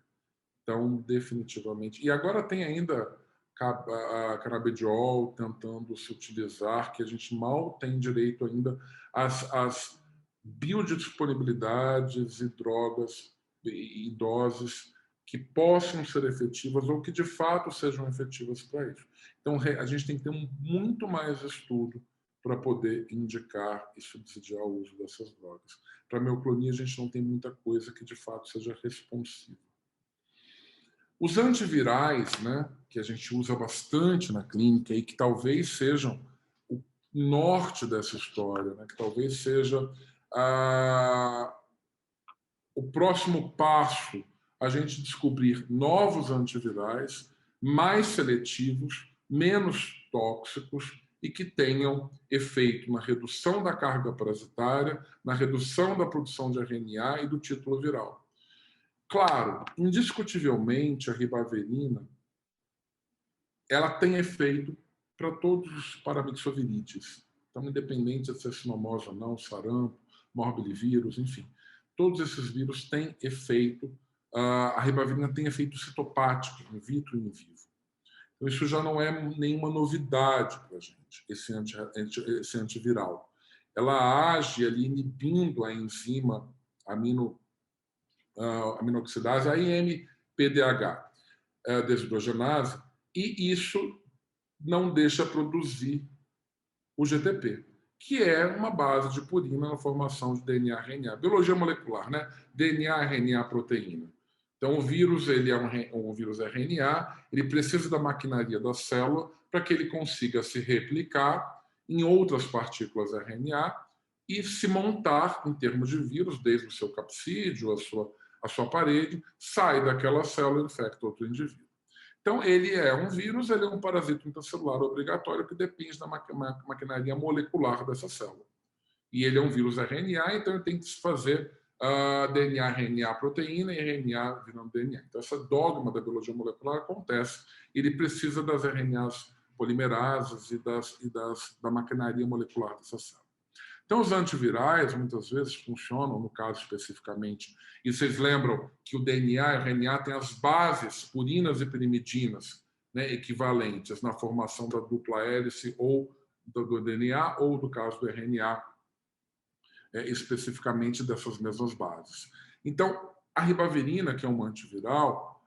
Então, definitivamente. E agora tem ainda a canabidiol tentando se utilizar, que a gente mal tem direito ainda às biodisponibilidades e drogas e doses que possam ser efetivas ou que de fato sejam efetivas para isso. Então, a gente tem que ter muito mais estudo para poder indicar e subsidiar o uso dessas drogas. Para a mioclonia, a gente não tem muita coisa que de fato seja responsiva. Os antivirais, né, que a gente usa bastante na clínica e que talvez sejam o norte dessa história, né, que talvez seja o próximo passo, a gente descobrir novos antivirais mais seletivos, menos tóxicos e que tenham efeito na redução da carga parasitária, na redução da produção de RNA e do título viral. Claro, indiscutivelmente, a ribavirina ela tem efeito para todos os paramixovirites. Então, independente de ser sinomose ou não, sarampo, morbilivírus, enfim. Todos esses vírus têm efeito, a ribavirina tem efeito citopático, in vitro e in vivo. Então, isso já não é nenhuma novidade para a gente, esse antiviral. Ela age ali inibindo a enzima aminoxidase, a IMPDH, desidrogenase, e isso não deixa produzir o GTP, que é uma base de purina na formação de DNA, RNA. Biologia molecular, né? DNA, RNA, proteína. Então, o vírus ele é um vírus RNA, ele precisa da maquinaria da célula para que ele consiga se replicar em outras partículas RNA e se montar em termos de vírus, desde o seu capsídeo, a sua parede, sai daquela célula e infecta outro indivíduo. Então, ele é um vírus, ele é um parasito intracelular obrigatório que depende da maquinaria molecular dessa célula. E ele é um vírus RNA, então ele tem que se fazer DNA, RNA, proteína e RNA virando DNA. Então, essa dogma da biologia molecular acontece. Ele precisa das RNAs polimerases e da maquinaria molecular dessa célula. Então, os antivirais, muitas vezes, funcionam, no caso especificamente, e vocês lembram que o DNA e o RNA têm as bases purinas e pirimidinas, né, equivalentes na formação da dupla hélice ou do DNA, ou, do caso do RNA, especificamente dessas mesmas bases. Então, a ribavirina, que é um antiviral,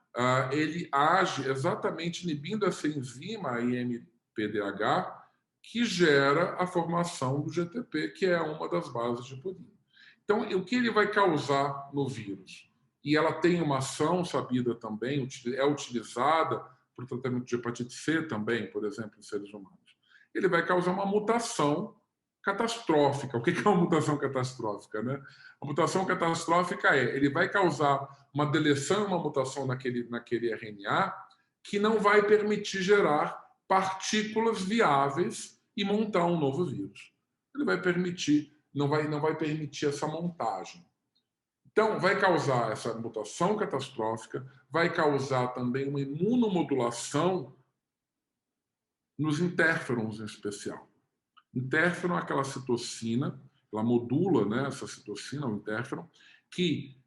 ele age exatamente inibindo essa enzima IMPDH, que gera a formação do GTP, que é uma das bases de purina. Então, o que ele vai causar no vírus? E ela tem uma ação sabida também, é utilizada para o tratamento de hepatite C também, por exemplo, em seres humanos. Ele vai causar uma mutação catastrófica. O que é uma mutação catastrófica, né? A mutação catastrófica ele vai causar uma deleção, uma mutação naquele RNA que não vai permitir gerar partículas viáveis e montar um novo vírus. Ele vai permitir, não vai permitir essa montagem. Então, vai causar essa mutação catastrófica, vai causar também uma imunomodulação nos interferons em especial. Interferon é aquela citocina, ela modula, né, essa citocina, o interferon, que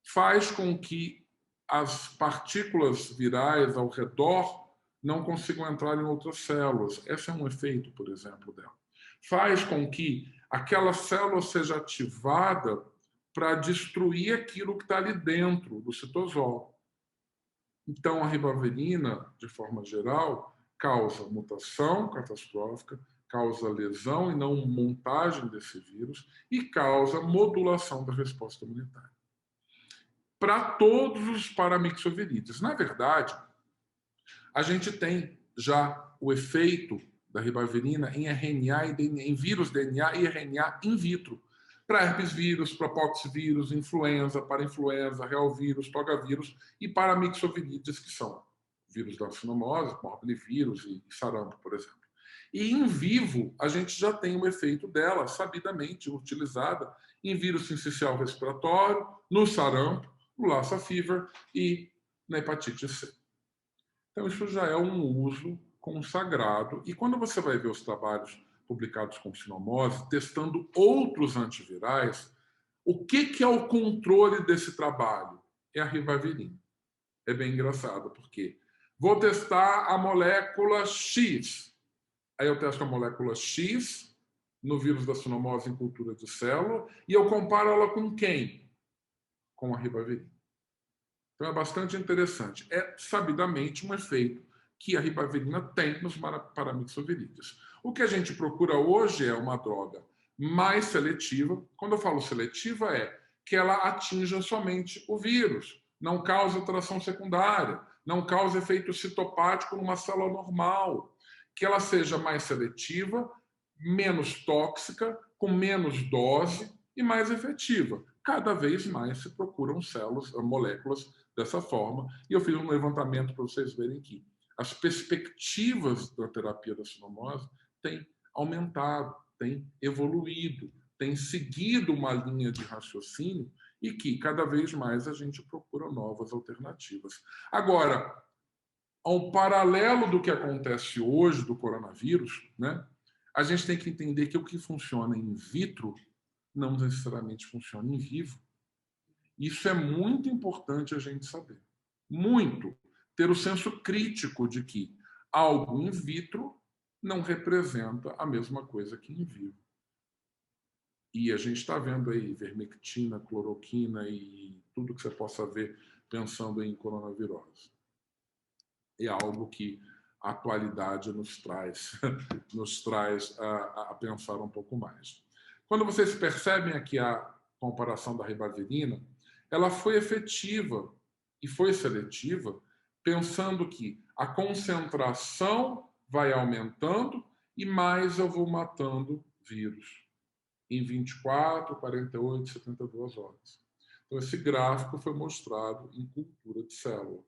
faz com que as partículas virais ao redor não consigam entrar em outras células. Esse é um efeito, por exemplo, dela. Faz com que aquela célula seja ativada para destruir aquilo que está ali dentro do citosol. Então, a ribavirina, de forma geral, causa mutação catastrófica, causa lesão e não montagem desse vírus e causa modulação da resposta imunitária. Para todos os paramyxovirídeos. Na verdade, a gente tem já o efeito da ribavirina em RNA e DNA, em vírus DNA e RNA in vitro. Para herpes vírus, para poxvírus, influenza, para influenza, reovírus, togavírus e paramyxovirídeos, que são vírus da sinomose, morbilivírus e sarampo, por exemplo. E em vivo, a gente já tem o efeito dela, sabidamente utilizada em vírus sincicial respiratório, no sarampo, no Lassa fever e na hepatite C. Então, isso já é um uso consagrado. E quando você vai ver os trabalhos publicados com sinomose, testando outros antivirais, o que é o controle desse trabalho? É a ribavirina. É bem engraçado, porque vou testar a molécula X. Aí eu testo a molécula X no vírus da sinomose em cultura de célula e eu comparo ela com quem? Com a ribavirina. Então é bastante interessante. É sabidamente um efeito que a ribavirina tem nos paramyxovirídeos. O que a gente procura hoje é uma droga mais seletiva. Quando eu falo seletiva, é que ela atinja somente o vírus, não causa alteração secundária, não causa efeito citopático numa célula normal, que ela seja mais seletiva, menos tóxica, com menos dose e mais efetiva. Cada vez mais se procuram moléculas dessa forma. E eu fiz um levantamento para vocês verem que as perspectivas da terapia da sinomose têm aumentado, têm evoluído, têm seguido uma linha de raciocínio e que cada vez mais a gente procura novas alternativas. Agora, ao paralelo do que acontece hoje do coronavírus, né, a gente tem que entender que o que funciona in vitro não necessariamente funciona em vivo. Isso é muito importante a gente saber. Muito. Ter o senso crítico de que algo in vitro não representa a mesma coisa que in vivo. E a gente está vendo aí ivermectina, cloroquina e tudo que você possa ver pensando em coronavirose. É algo que a atualidade nos traz, a pensar um pouco mais. Quando vocês percebem aqui a comparação da ribavirina, ela foi efetiva e foi seletiva, pensando que a concentração vai aumentando e mais eu vou matando vírus em 24, 48, 72 horas. Então, esse gráfico foi mostrado em cultura de célula.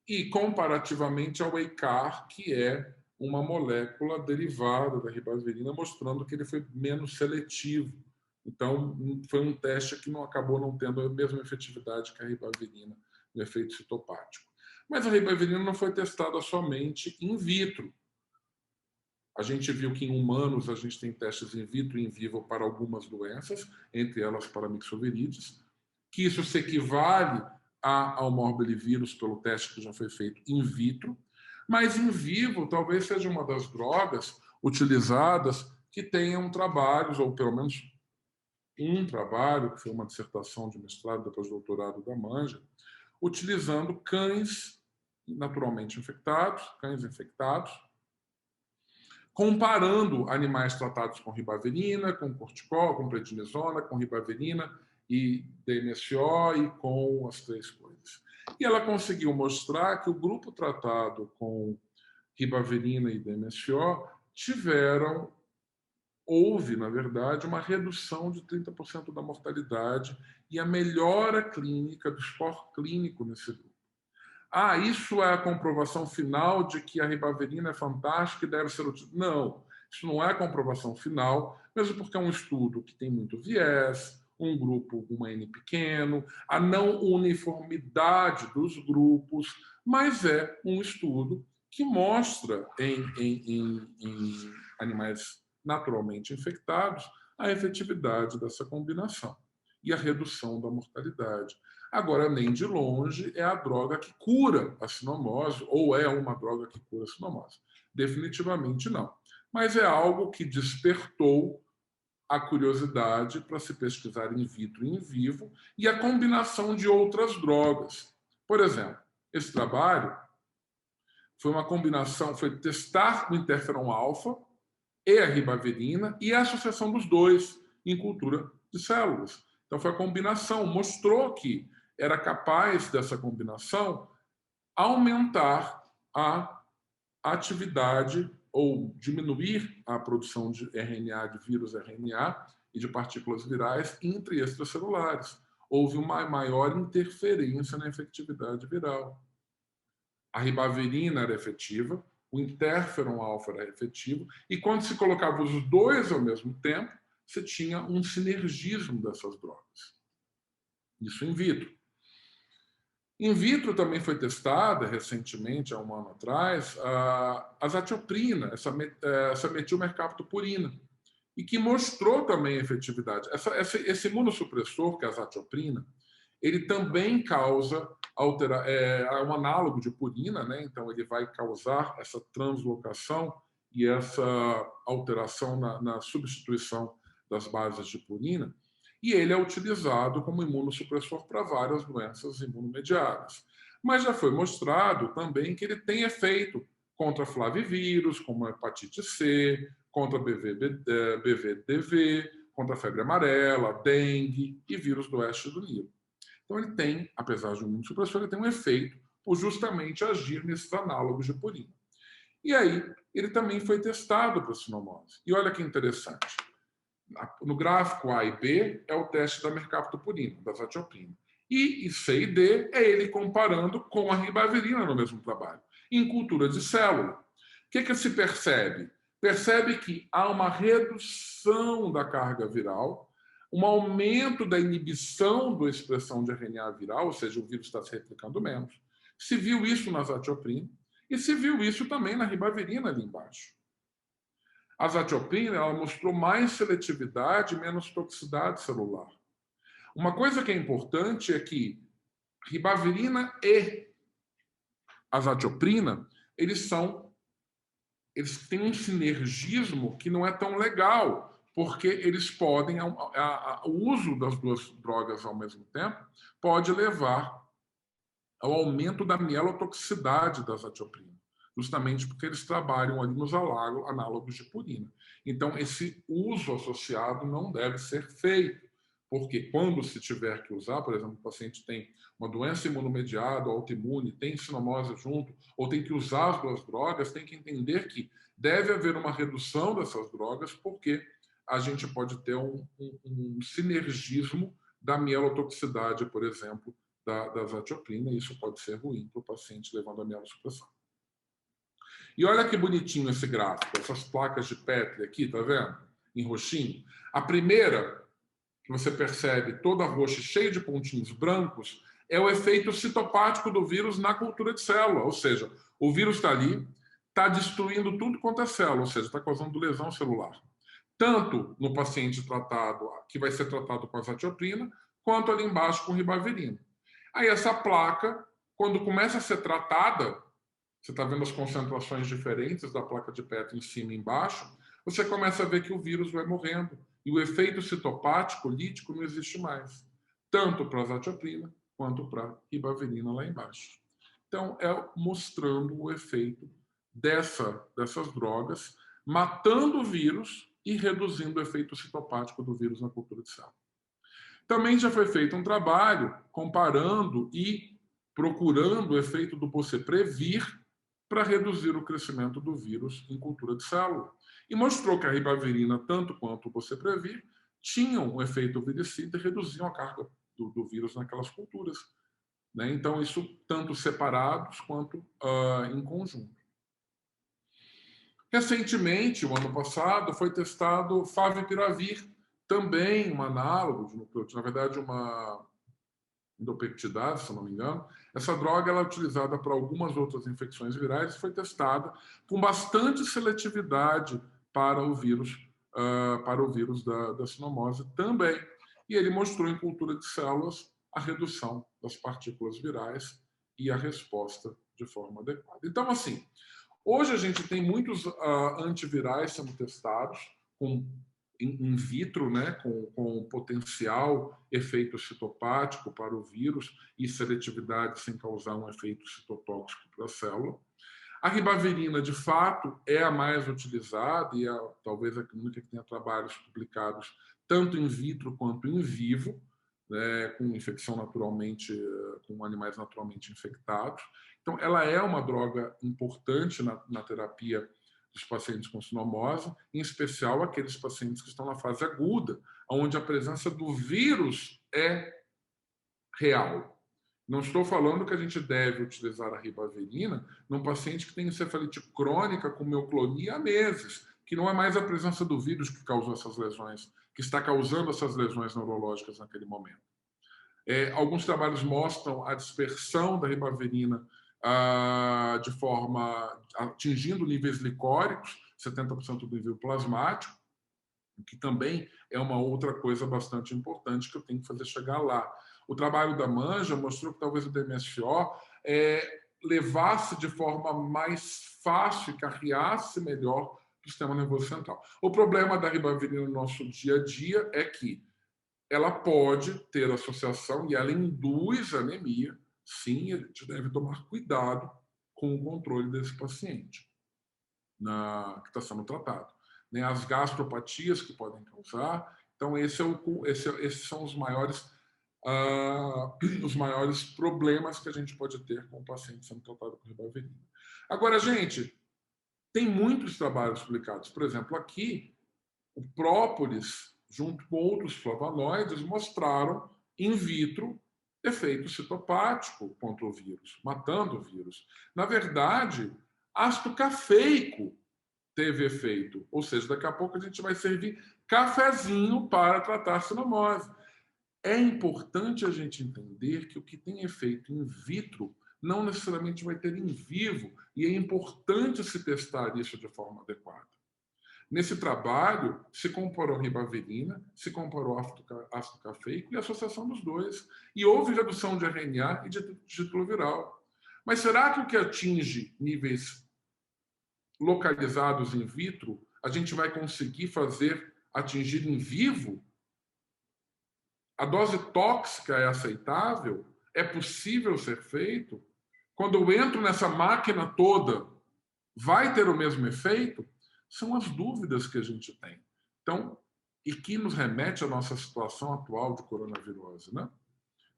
E comparativamente ao EICAR, que é uma molécula derivada da ribavirina, mostrando que ele foi menos seletivo. Então, foi um teste que acabou não tendo a mesma efetividade que a ribavirina no efeito citopático. Mas a ribavirina não foi testada somente in vitro. A gente viu que em humanos a gente tem testes in vitro e in vivo para algumas doenças, entre elas paramyxovirídeos, que isso se equivale ao morbilivírus pelo teste que já foi feito in vitro, mas in vivo talvez seja uma das drogas utilizadas que tenham trabalhos, ou pelo menos um trabalho, que foi uma dissertação de mestrado, depois doutorado da Manja, utilizando cães naturalmente infectados, cães infectados, comparando animais tratados com ribavirina, com corticol, com prednisona, com ribavirina e DMSO e com as três coisas. E ela conseguiu mostrar que o grupo tratado com ribavirina e DMSO houve, na verdade, uma redução de 30% da mortalidade e a melhora clínica do score clínico nesse grupo. Isso é a comprovação final de que a ribavirina é fantástica e deve ser utilizada. Não, isso não é a comprovação final, mesmo porque é um estudo que tem muito viés, um grupo com um N pequeno, a não uniformidade dos grupos, mas é um estudo que mostra em animais naturalmente infectados a efetividade dessa combinação e a redução da mortalidade. Agora, nem de longe é a droga que cura a sinomose, ou é uma droga que cura a sinomose. Definitivamente não. Mas é algo que despertou a curiosidade para se pesquisar in vitro e in vivo e a combinação de outras drogas. Por exemplo, Esse trabalho foi uma combinação, foi testar o interferon alfa e a ribavirina e a associação dos dois em cultura de células. Então, foi a combinação, mostrou que era capaz dessa combinação aumentar a atividade ou diminuir a produção de RNA, de vírus RNA e de partículas virais entre extracelulares. Houve uma maior interferência na efetividade viral. A ribavirina era efetiva, o interferon alfa era efetivo, e quando se colocava os dois ao mesmo tempo, você tinha um sinergismo dessas drogas. Isso in vitro. In vitro também foi testada recentemente, há um ano atrás, a azatioprina, essa metilmercaptopurina, e que mostrou também efetividade. Esse imunossupressor, que é a azatioprina, ele também causa um análogo de purina, né? Então ele vai causar essa translocação e essa alteração na substituição das bases de purina, e ele é utilizado como imunossupressor para várias doenças imunomediadas. Mas já foi mostrado também que ele tem efeito contra flavivírus, como a hepatite C, contra BVDV, contra a febre amarela, dengue e vírus do oeste do Nilo. Então ele tem, apesar de um imunossupressor, ele tem um efeito por justamente agir nesses análogos de purina. E aí, ele também foi testado para sinomose. E olha que interessante. No gráfico A e B é o teste da mercaptopurina, da azatioprina. E C e D é ele comparando com a ribavirina no mesmo trabalho, em cultura de célula. O que se percebe? Percebe que há uma redução da carga viral, um aumento da inibição da expressão de RNA viral, ou seja, o vírus está se replicando menos. Se viu isso na azatioprina e se viu isso também na ribavirina ali embaixo. A azatioprina ela mostrou mais seletividade e menos toxicidade celular. Uma coisa que é importante é que ribavirina e azatioprina, eles têm um sinergismo que não é tão legal, porque eles podem, o uso das duas drogas ao mesmo tempo pode levar ao aumento da mielotoxicidade da azatioprina, justamente porque eles trabalham ali nos análogos de purina. Então, esse uso associado não deve ser feito, porque quando se tiver que usar, por exemplo, o paciente tem uma doença imunomediada, autoimune, tem sinomose junto, ou tem que usar as duas drogas, tem que entender que deve haver uma redução dessas drogas, porque a gente pode ter um sinergismo da mielotoxicidade, por exemplo, da azatioprina, e isso pode ser ruim para o paciente, levando a mielossupressão. E olha que bonitinho esse gráfico, essas placas de Petri aqui, tá vendo? Em roxinho. A primeira, que você percebe toda roxa, cheia de pontinhos brancos, é o efeito citopático do vírus na cultura de célula, ou seja, o vírus está ali, está destruindo tudo quanto é célula, ou seja, está causando lesão celular. Tanto no paciente tratado, que vai ser tratado com azatioprina, quanto ali embaixo com ribavirina. Aí essa placa, quando começa a ser tratada, você está vendo as concentrações diferentes da placa de Petri em cima e embaixo, você começa a ver que o vírus vai morrendo. E o efeito citopático, lítico, não existe mais. Tanto para a azatioprina, quanto para a ribavirina lá embaixo. Então, é mostrando o efeito dessas drogas, matando o vírus e reduzindo o efeito citopático do vírus na cultura de célula. Também já foi feito um trabalho comparando e procurando o efeito do boceprevir para reduzir o crescimento do vírus em cultura de célula. E mostrou que a ribavirina, tanto quanto o boceprevir, tinham um efeito viricida e reduziam a carga do vírus naquelas culturas. Né? Então, isso tanto separados quanto em conjunto. Recentemente, o ano passado, foi testado favipiravir, também um análogo de nucleotídeo, na verdade, uma endopeptidase, se eu não me engano. Essa droga ela é utilizada para algumas outras infecções virais e foi testada com bastante seletividade para o vírus da sinomose também. E ele mostrou em cultura de células a redução das partículas virais e a resposta de forma adequada. Então, assim, hoje a gente tem muitos antivirais sendo testados com in vitro, né, com potencial efeito citopático para o vírus e seletividade sem causar um efeito citotóxico para a célula. A ribavirina, de fato, é a mais utilizada e talvez a única que tenha trabalhos publicados tanto in vitro quanto in vivo, né, com infecção naturalmente, com animais naturalmente infectados. Então, ela é uma droga importante na terapia dos pacientes com sinomose, em especial aqueles pacientes que estão na fase aguda, onde a presença do vírus é real. Não estou falando que a gente deve utilizar a ribavirina num paciente que tem encefalite crônica com mioclonia há meses, que não é mais a presença do vírus que causou essas lesões, que está causando essas lesões neurológicas naquele momento. Alguns trabalhos mostram a dispersão da ribavirina de forma atingindo níveis licóricos, 70% do nível plasmático, que também é uma outra coisa bastante importante que eu tenho que fazer chegar lá. O trabalho da Manja mostrou que talvez o DMSO levasse de forma mais fácil e carreasse melhor o sistema nervoso central. O problema da ribavirina no nosso dia a dia é que ela pode ter associação e ela induz anemia. Sim, a gente deve tomar cuidado com o controle desse paciente que está sendo tratado. As gastropatias que podem causar. Então, esses são os maiores problemas que a gente pode ter com o paciente sendo tratado com ribavirina. Agora, gente, tem muitos trabalhos publicados. Por exemplo, aqui, o própolis, junto com outros flavonoides, mostraram in vitro efeito citopático contra o vírus, matando o vírus. Na verdade, ácido cafeico teve efeito. Ou seja, daqui a pouco a gente vai servir cafezinho para tratar a sinomose. É importante a gente entender que o que tem efeito in vitro não necessariamente vai ter in vivo, e é importante se testar isso de forma adequada. Nesse trabalho, se comparou ribavirina, se comparou ácido cafeico e a associação dos dois. E houve redução de RNA e de título viral. Mas será que o que atinge níveis localizados in vitro, a gente vai conseguir fazer atingir em vivo? A dose tóxica é aceitável? É possível ser feito? Quando eu entro nessa máquina toda, vai ter o mesmo efeito? São as dúvidas que a gente tem. Então, e que nos remete à nossa situação atual de coronavirose, né?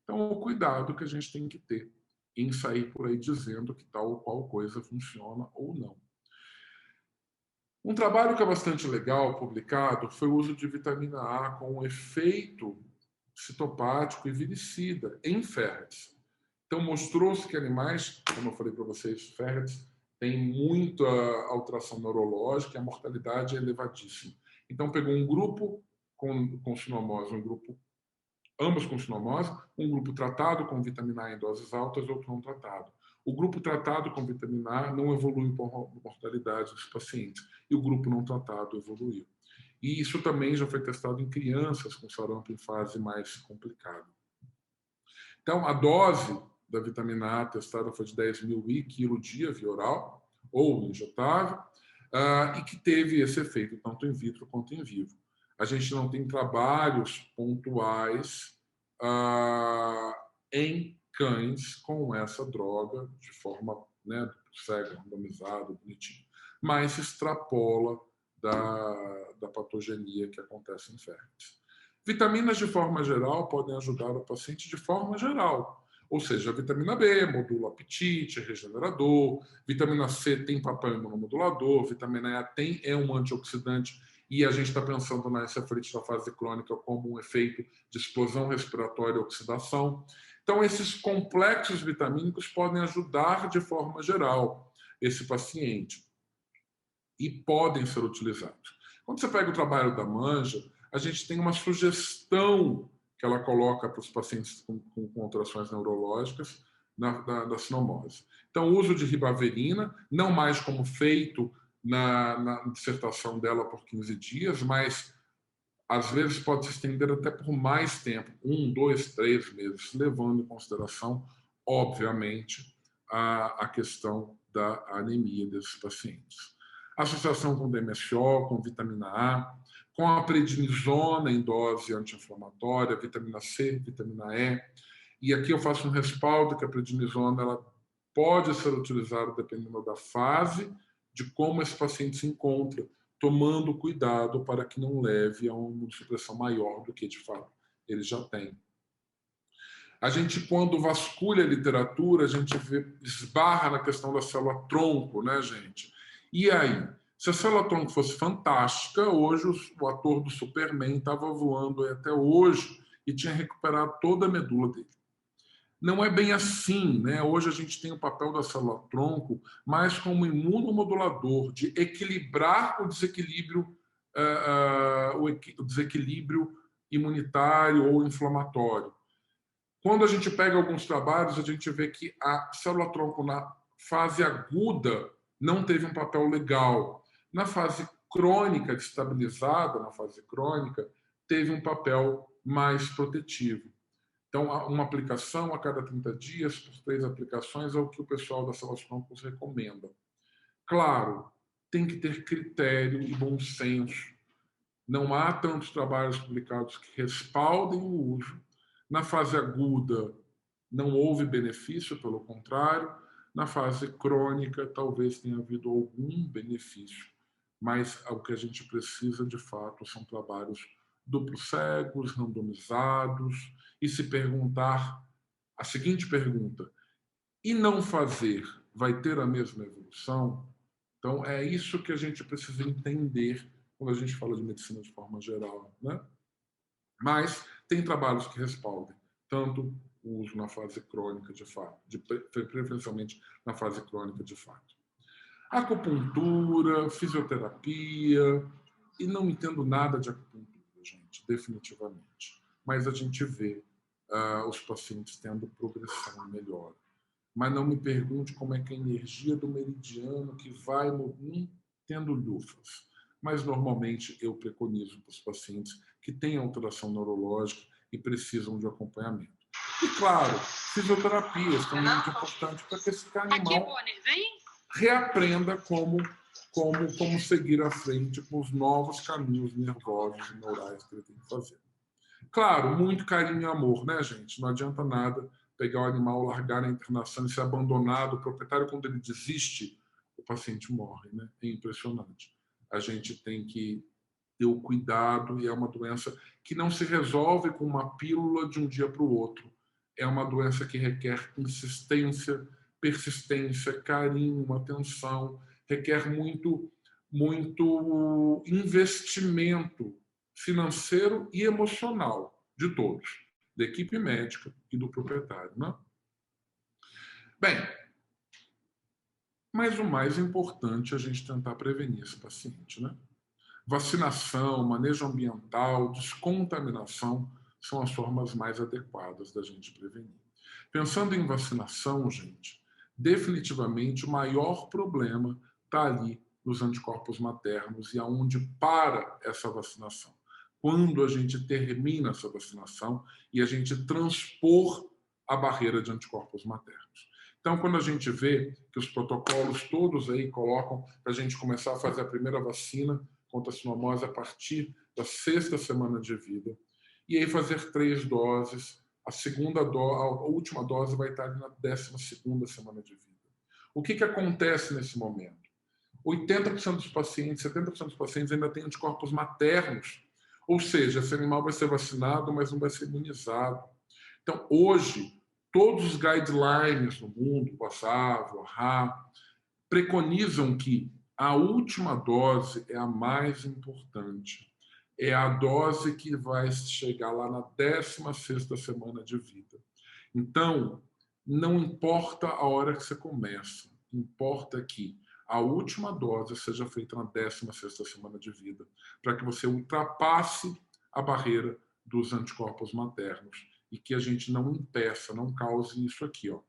Então, o cuidado que a gente tem que ter em sair por aí dizendo que tal ou qual coisa funciona ou não. Um trabalho que é bastante legal, publicado, foi o uso de vitamina A com efeito citopático e viricida em ferrets. Então, mostrou-se que animais, como eu falei para vocês, ferrets têm muita alteração neurológica e a mortalidade é elevadíssima. Então, pegou um grupo com sinomose, ambos com sinomose, um grupo tratado com vitamina A em doses altas, outro não tratado. O grupo tratado com vitamina A não evoluiu por mortalidade dos pacientes, e o grupo não tratado evoluiu. E isso também já foi testado em crianças com sarampo em fase mais complicada. Então, a dose da vitamina A testada foi de 10.000 mg/dia via oral ou injetável, e que teve esse efeito tanto in vitro quanto in vivo. A gente não tem trabalhos pontuais em cães com essa droga de forma cega, randomizada, bonitinho, mas se extrapola da patogenia que acontece em ferrets. Vitaminas, de forma geral, podem ajudar o paciente de forma geral. Ou seja, a vitamina B modula o apetite, é regenerador, vitamina C tem papel imunomodulador, vitamina E é um antioxidante, e a gente está pensando na encefalite da fase crônica como um efeito de explosão respiratória e oxidação. Então, esses complexos vitamínicos podem ajudar de forma geral esse paciente e podem ser utilizados. Quando você pega o trabalho da Manja, a gente tem uma sugestão que ela coloca para os pacientes com alterações neurológicas da sinomose. Então, o uso de ribavirina, não mais como feito na dissertação dela por 15 dias, mas às vezes pode se estender até por mais tempo, 1, 2, 3 meses, levando em consideração, obviamente, a questão da anemia desses pacientes. Associação com DMSO, com vitamina A, com a prednisona em dose anti-inflamatória, vitamina C, vitamina E. E aqui eu faço um respaldo que a prednisona ela pode ser utilizada dependendo da fase de como esse paciente se encontra, tomando cuidado para que não leve a uma imunossupressão maior do que, de fato, ele já tem. A gente, quando vasculha a literatura, a gente esbarra na questão da célula-tronco, né, gente? E aí? Se a célula-tronco fosse fantástica, hoje o ator do Superman estava voando até hoje e tinha recuperado toda a medula dele. Não é bem assim, né? Hoje a gente tem o papel da célula-tronco mais como imunomodulador, de equilibrar o desequilíbrio, o desequilíbrio imunitário ou inflamatório. Quando a gente pega alguns trabalhos, a gente vê que a célula-tronco na fase aguda não teve um papel legal. Na fase crônica, estabilizada, na fase crônica, teve um papel mais protetivo. Então, uma aplicação a cada 30 dias, por 3 aplicações, é o que o pessoal da célula-tronco recomenda. Claro, tem que ter critério e bom senso. Não há tantos trabalhos publicados que respaldem o uso. Na fase aguda, não houve benefício, pelo contrário. Na fase crônica, talvez tenha havido algum benefício. Mas o que a gente precisa, de fato, são trabalhos duplos cegos, randomizados, e se perguntar a seguinte pergunta: e não fazer vai ter a mesma evolução? Então, é isso que a gente precisa entender quando a gente fala de medicina de forma geral, né? Mas tem trabalhos que respaldem tanto o uso na fase crônica de fato, preferencialmente na fase crônica de fato. Acupuntura, fisioterapia, e não entendo nada de acupuntura, gente, definitivamente. Mas a gente vê os pacientes tendo progressão melhor. Mas não me pergunte como é que a energia do meridiano que vai tendo lufas. Mas, normalmente, eu preconizo para os pacientes que têm alteração neurológica e precisam de acompanhamento. E, claro, fisioterapias também é muito importante para que esse animal reaprenda como seguir à frente com os novos caminhos nervosos e neurais que ele tem que fazer. Claro, muito carinho e amor, né, gente? Não adianta nada pegar o animal, largar na internação e ser abandonado. O proprietário, quando ele desiste, o paciente morre, né? É impressionante. A gente tem que ter o cuidado, e é uma doença que não se resolve com uma pílula de um dia para o outro. É uma doença que requer insistência, persistência, carinho, atenção, requer muito investimento financeiro e emocional de todos, da equipe médica e do proprietário, né? Bem, mas o mais importante é a gente tentar prevenir esse paciente, né? Vacinação, manejo ambiental, descontaminação são as formas mais adequadas da gente prevenir. Pensando em vacinação, gente, definitivamente o maior problema está ali nos anticorpos maternos e aonde para essa vacinação. Quando a gente termina essa vacinação e a gente transpor a barreira de anticorpos maternos. Então, quando a gente vê que os protocolos todos aí colocam para a gente começar a fazer a primeira vacina contra a sinomose a partir da 6ª semana de vida, e aí fazer 3 doses, a última dose vai estar na 12ª semana de vida. O que acontece nesse momento? 80% dos pacientes, 70% dos pacientes ainda têm anticorpos maternos, ou seja, esse animal vai ser vacinado, mas não vai ser imunizado. Então, hoje, todos os guidelines no mundo, o ASAV, o AHA, preconizam que a última dose é a mais importante. É a dose que vai chegar lá na 16ª semana de vida. Então, não importa a hora que você começa, importa que a última dose seja feita na 16ª semana de vida, para que você ultrapasse a barreira dos anticorpos maternos e que a gente não impeça, não cause isso aqui, ó,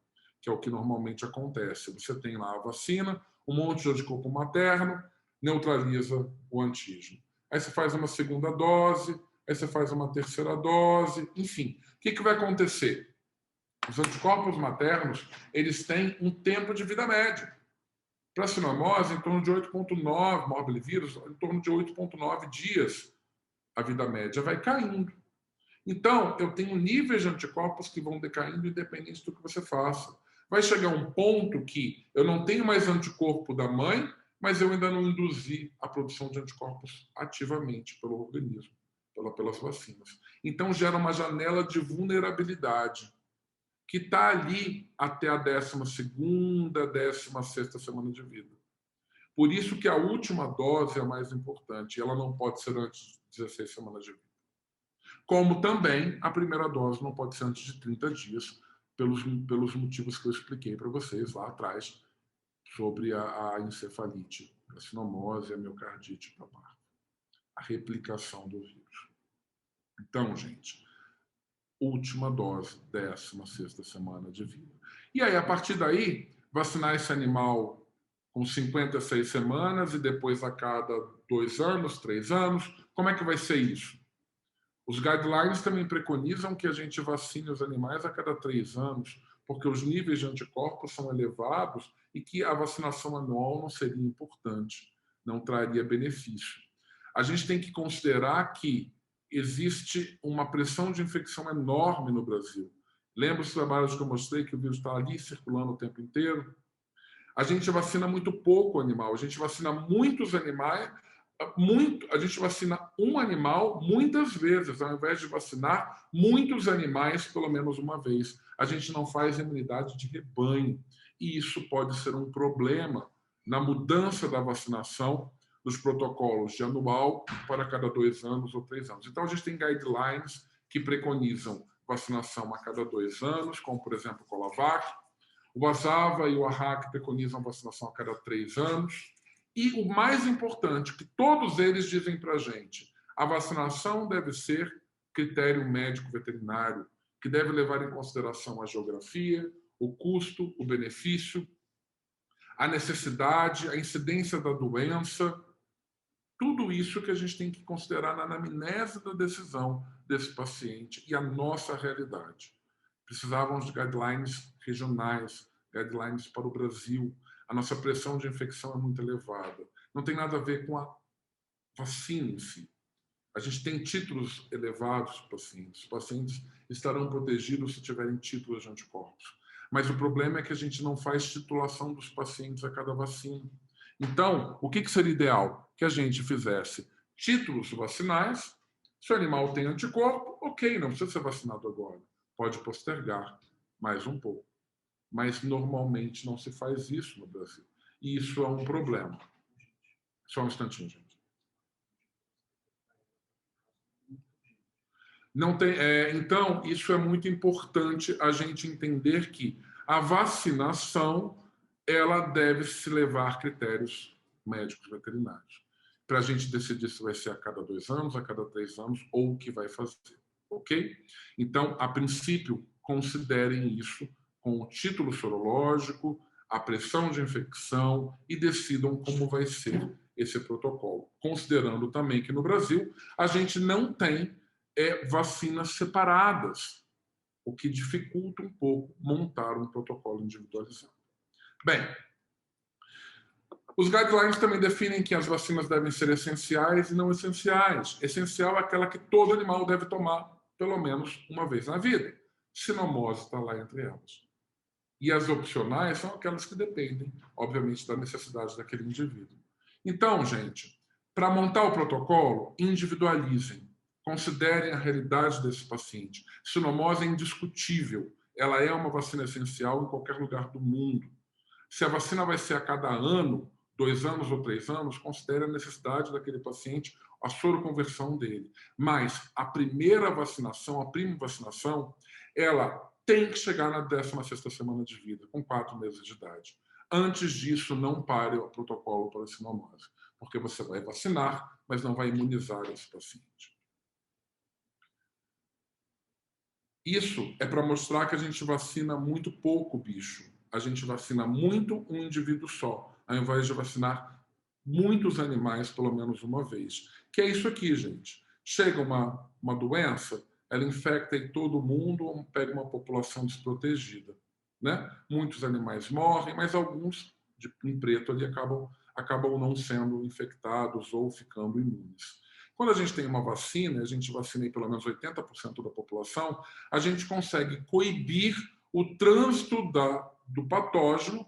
que é o que normalmente acontece. Você tem lá a vacina, um monte de anticorpo materno, neutraliza o antígeno. Aí você faz uma segunda dose, aí você faz uma terceira dose, enfim. O que vai acontecer? Os anticorpos maternos, eles têm um tempo de vida médio. Para a sinomose, em torno de 8,9, morbilivírus, em torno de 8,9 dias a vida média vai caindo. Então, eu tenho níveis de anticorpos que vão decaindo independente do que você faça. Vai chegar um ponto que eu não tenho mais anticorpo da mãe, mas eu ainda não induzi a produção de anticorpos ativamente pelo organismo, pelas vacinas. Então, gera uma janela de vulnerabilidade que está ali até a 12ª, 16ª semana de vida. Por isso que a última dose é a mais importante. Ela não pode ser antes de 16 semanas de vida. Como também a primeira dose não pode ser antes de 30 dias, pelos motivos que eu expliquei para vocês lá atrás, sobre a encefalite, a sinomose, a miocardite para parto, a replicação do vírus. Então, gente, última dose, 16ª semana de vida. E aí, a partir daí, vacinar esse animal com 56 semanas e depois a cada 2 anos, 3 anos. Como é que vai ser isso? Os guidelines também preconizam que a gente vacine os animais a cada 3 anos, porque os níveis de anticorpos são elevados e que a vacinação anual não seria importante, não traria benefício. A gente tem que considerar que existe uma pressão de infecção enorme no Brasil. Lembra os trabalhos que eu mostrei que o vírus está ali circulando o tempo inteiro? A gente vacina muito pouco animal, a gente vacina muitos animais, a gente vacina um animal muitas vezes, ao invés de vacinar muitos animais pelo menos uma vez. A gente não faz imunidade de rebanho. E isso pode ser um problema na mudança da vacinação dos protocolos de anual para cada 2 anos ou 3 anos. Então, a gente tem guidelines que preconizam vacinação a cada 2 anos, como, por exemplo, o Colavacc. O ASAVA e o ARRAC preconizam vacinação a cada 3 anos. E o mais importante, que todos eles dizem para a gente, a vacinação deve ser critério médico veterinário, que deve levar em consideração a geografia, o custo, o benefício, a necessidade, a incidência da doença, tudo isso que a gente tem que considerar na anamnese da decisão desse paciente e a nossa realidade. Precisavam de guidelines regionais, guidelines para o Brasil. A nossa pressão de infecção é muito elevada. Não tem nada a ver com a vacina em si. A gente tem títulos elevados para os pacientes. Os pacientes estarão protegidos se tiverem títulos de anticorpos. Mas o problema é que a gente não faz titulação dos pacientes a cada vacina. Então, o que seria ideal? Que a gente fizesse títulos vacinais. Se o animal tem anticorpo, ok, não precisa ser vacinado agora. Pode postergar mais um pouco. Mas normalmente não se faz isso no Brasil. E isso é um problema. Só um instantinho, gente. Não tem, então, isso é muito importante a gente entender que a vacinação ela deve se levar a critérios médicos veterinários. Para a gente decidir se vai ser a cada 2 anos, a cada 3 anos, ou o que vai fazer. Ok? Então, a princípio, considerem isso com o título sorológico, a pressão de infecção e decidam como vai ser esse protocolo. Considerando também que no Brasil a gente não tem vacinas separadas, o que dificulta um pouco montar um protocolo individualizado. Bem, os guidelines também definem que as vacinas devem ser essenciais e não essenciais. Essencial é aquela que todo animal deve tomar pelo menos uma vez na vida. Sinomose está lá entre elas. E as opcionais são aquelas que dependem, obviamente, da necessidade daquele indivíduo. Então, gente, para montar o protocolo, individualizem. Considerem a realidade desse paciente. Sinomose é indiscutível. Ela é uma vacina essencial em qualquer lugar do mundo. Se a vacina vai ser a cada ano, 2 anos ou 3 anos, considere a necessidade daquele paciente, a soroconversão dele. Mas a primeira vacinação, a primivacinação, ela tem que chegar na 16ª semana de vida, com 4 meses de idade. Antes disso, não pare o protocolo para a sinomose, porque você vai vacinar, mas não vai imunizar esse paciente. Isso é para mostrar que a gente vacina muito pouco bicho. A gente vacina muito um indivíduo só, ao invés de vacinar muitos animais pelo menos uma vez. Que é isso aqui, gente. Chega uma doença, ela infecta em todo mundo, pega uma população desprotegida, né? Muitos animais morrem, mas alguns, em preto, ali acabam não sendo infectados ou ficando imunes. Quando a gente tem uma vacina, a gente vacina aí pelo menos 80% da população, a gente consegue coibir o trânsito do patógeno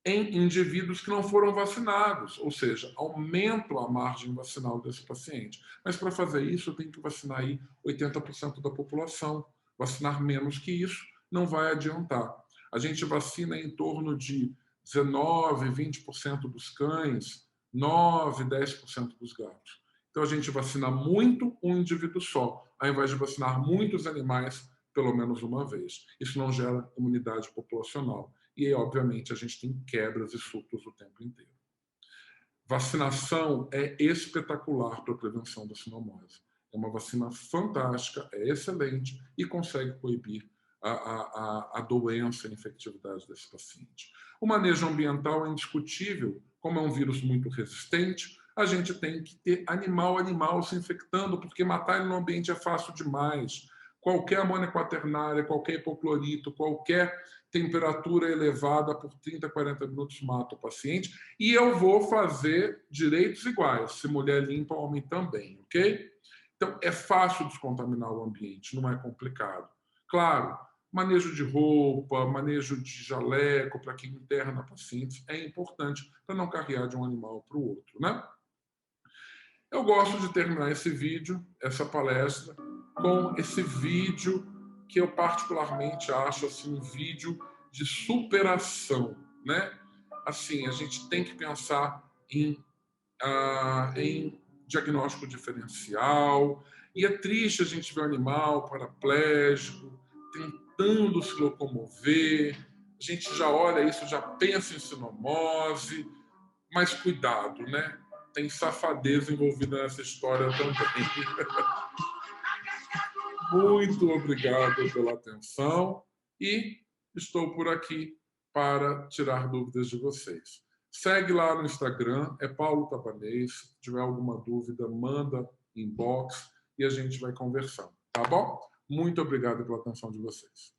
em indivíduos que não foram vacinados, ou seja, aumento a margem vacinal desse paciente. Mas para fazer isso, eu tenho que vacinar aí 80% da população. Vacinar menos que isso não vai adiantar. A gente vacina em torno de 19, 20% dos cães, 9, 10% dos gatos. Então a gente vacina muito um indivíduo só, ao invés de vacinar muitos animais pelo menos uma vez. Isso não gera imunidade populacional. E aí, obviamente, a gente tem quebras e surtos o tempo inteiro. Vacinação é espetacular para a prevenção da sinomose. É uma vacina fantástica, é excelente e consegue coibir a doença e a infectividade desse paciente. O manejo ambiental é indiscutível. Como é um vírus muito resistente, a gente tem que ter animal se infectando, porque matar ele no ambiente é fácil demais. Qualquer amônia quaternária, qualquer hipoclorito, qualquer temperatura elevada por 30, 40 minutos mata o paciente. E eu vou fazer direitos iguais, se mulher limpa, homem também, ok? Então, é fácil descontaminar o ambiente, não é complicado. Claro, manejo de roupa, manejo de jaleco para quem interna pacientes é importante para não carregar de um animal para o outro, né? Eu gosto de terminar esse vídeo, essa palestra, com esse vídeo que eu particularmente acho assim, um vídeo de superação, né? Assim, a gente tem que pensar em diagnóstico diferencial, e é triste a gente ver o animal paraplégico, tentando se locomover, a gente já olha isso, já pensa em sinomose, mas cuidado, né? Tem safadeza envolvida nessa história também. Muito obrigado pela atenção e estou por aqui para tirar dúvidas de vocês. Segue lá no Instagram, é Paulo Tabanês. Se tiver alguma dúvida, manda inbox e a gente vai conversando, tá bom? Muito obrigado pela atenção de vocês.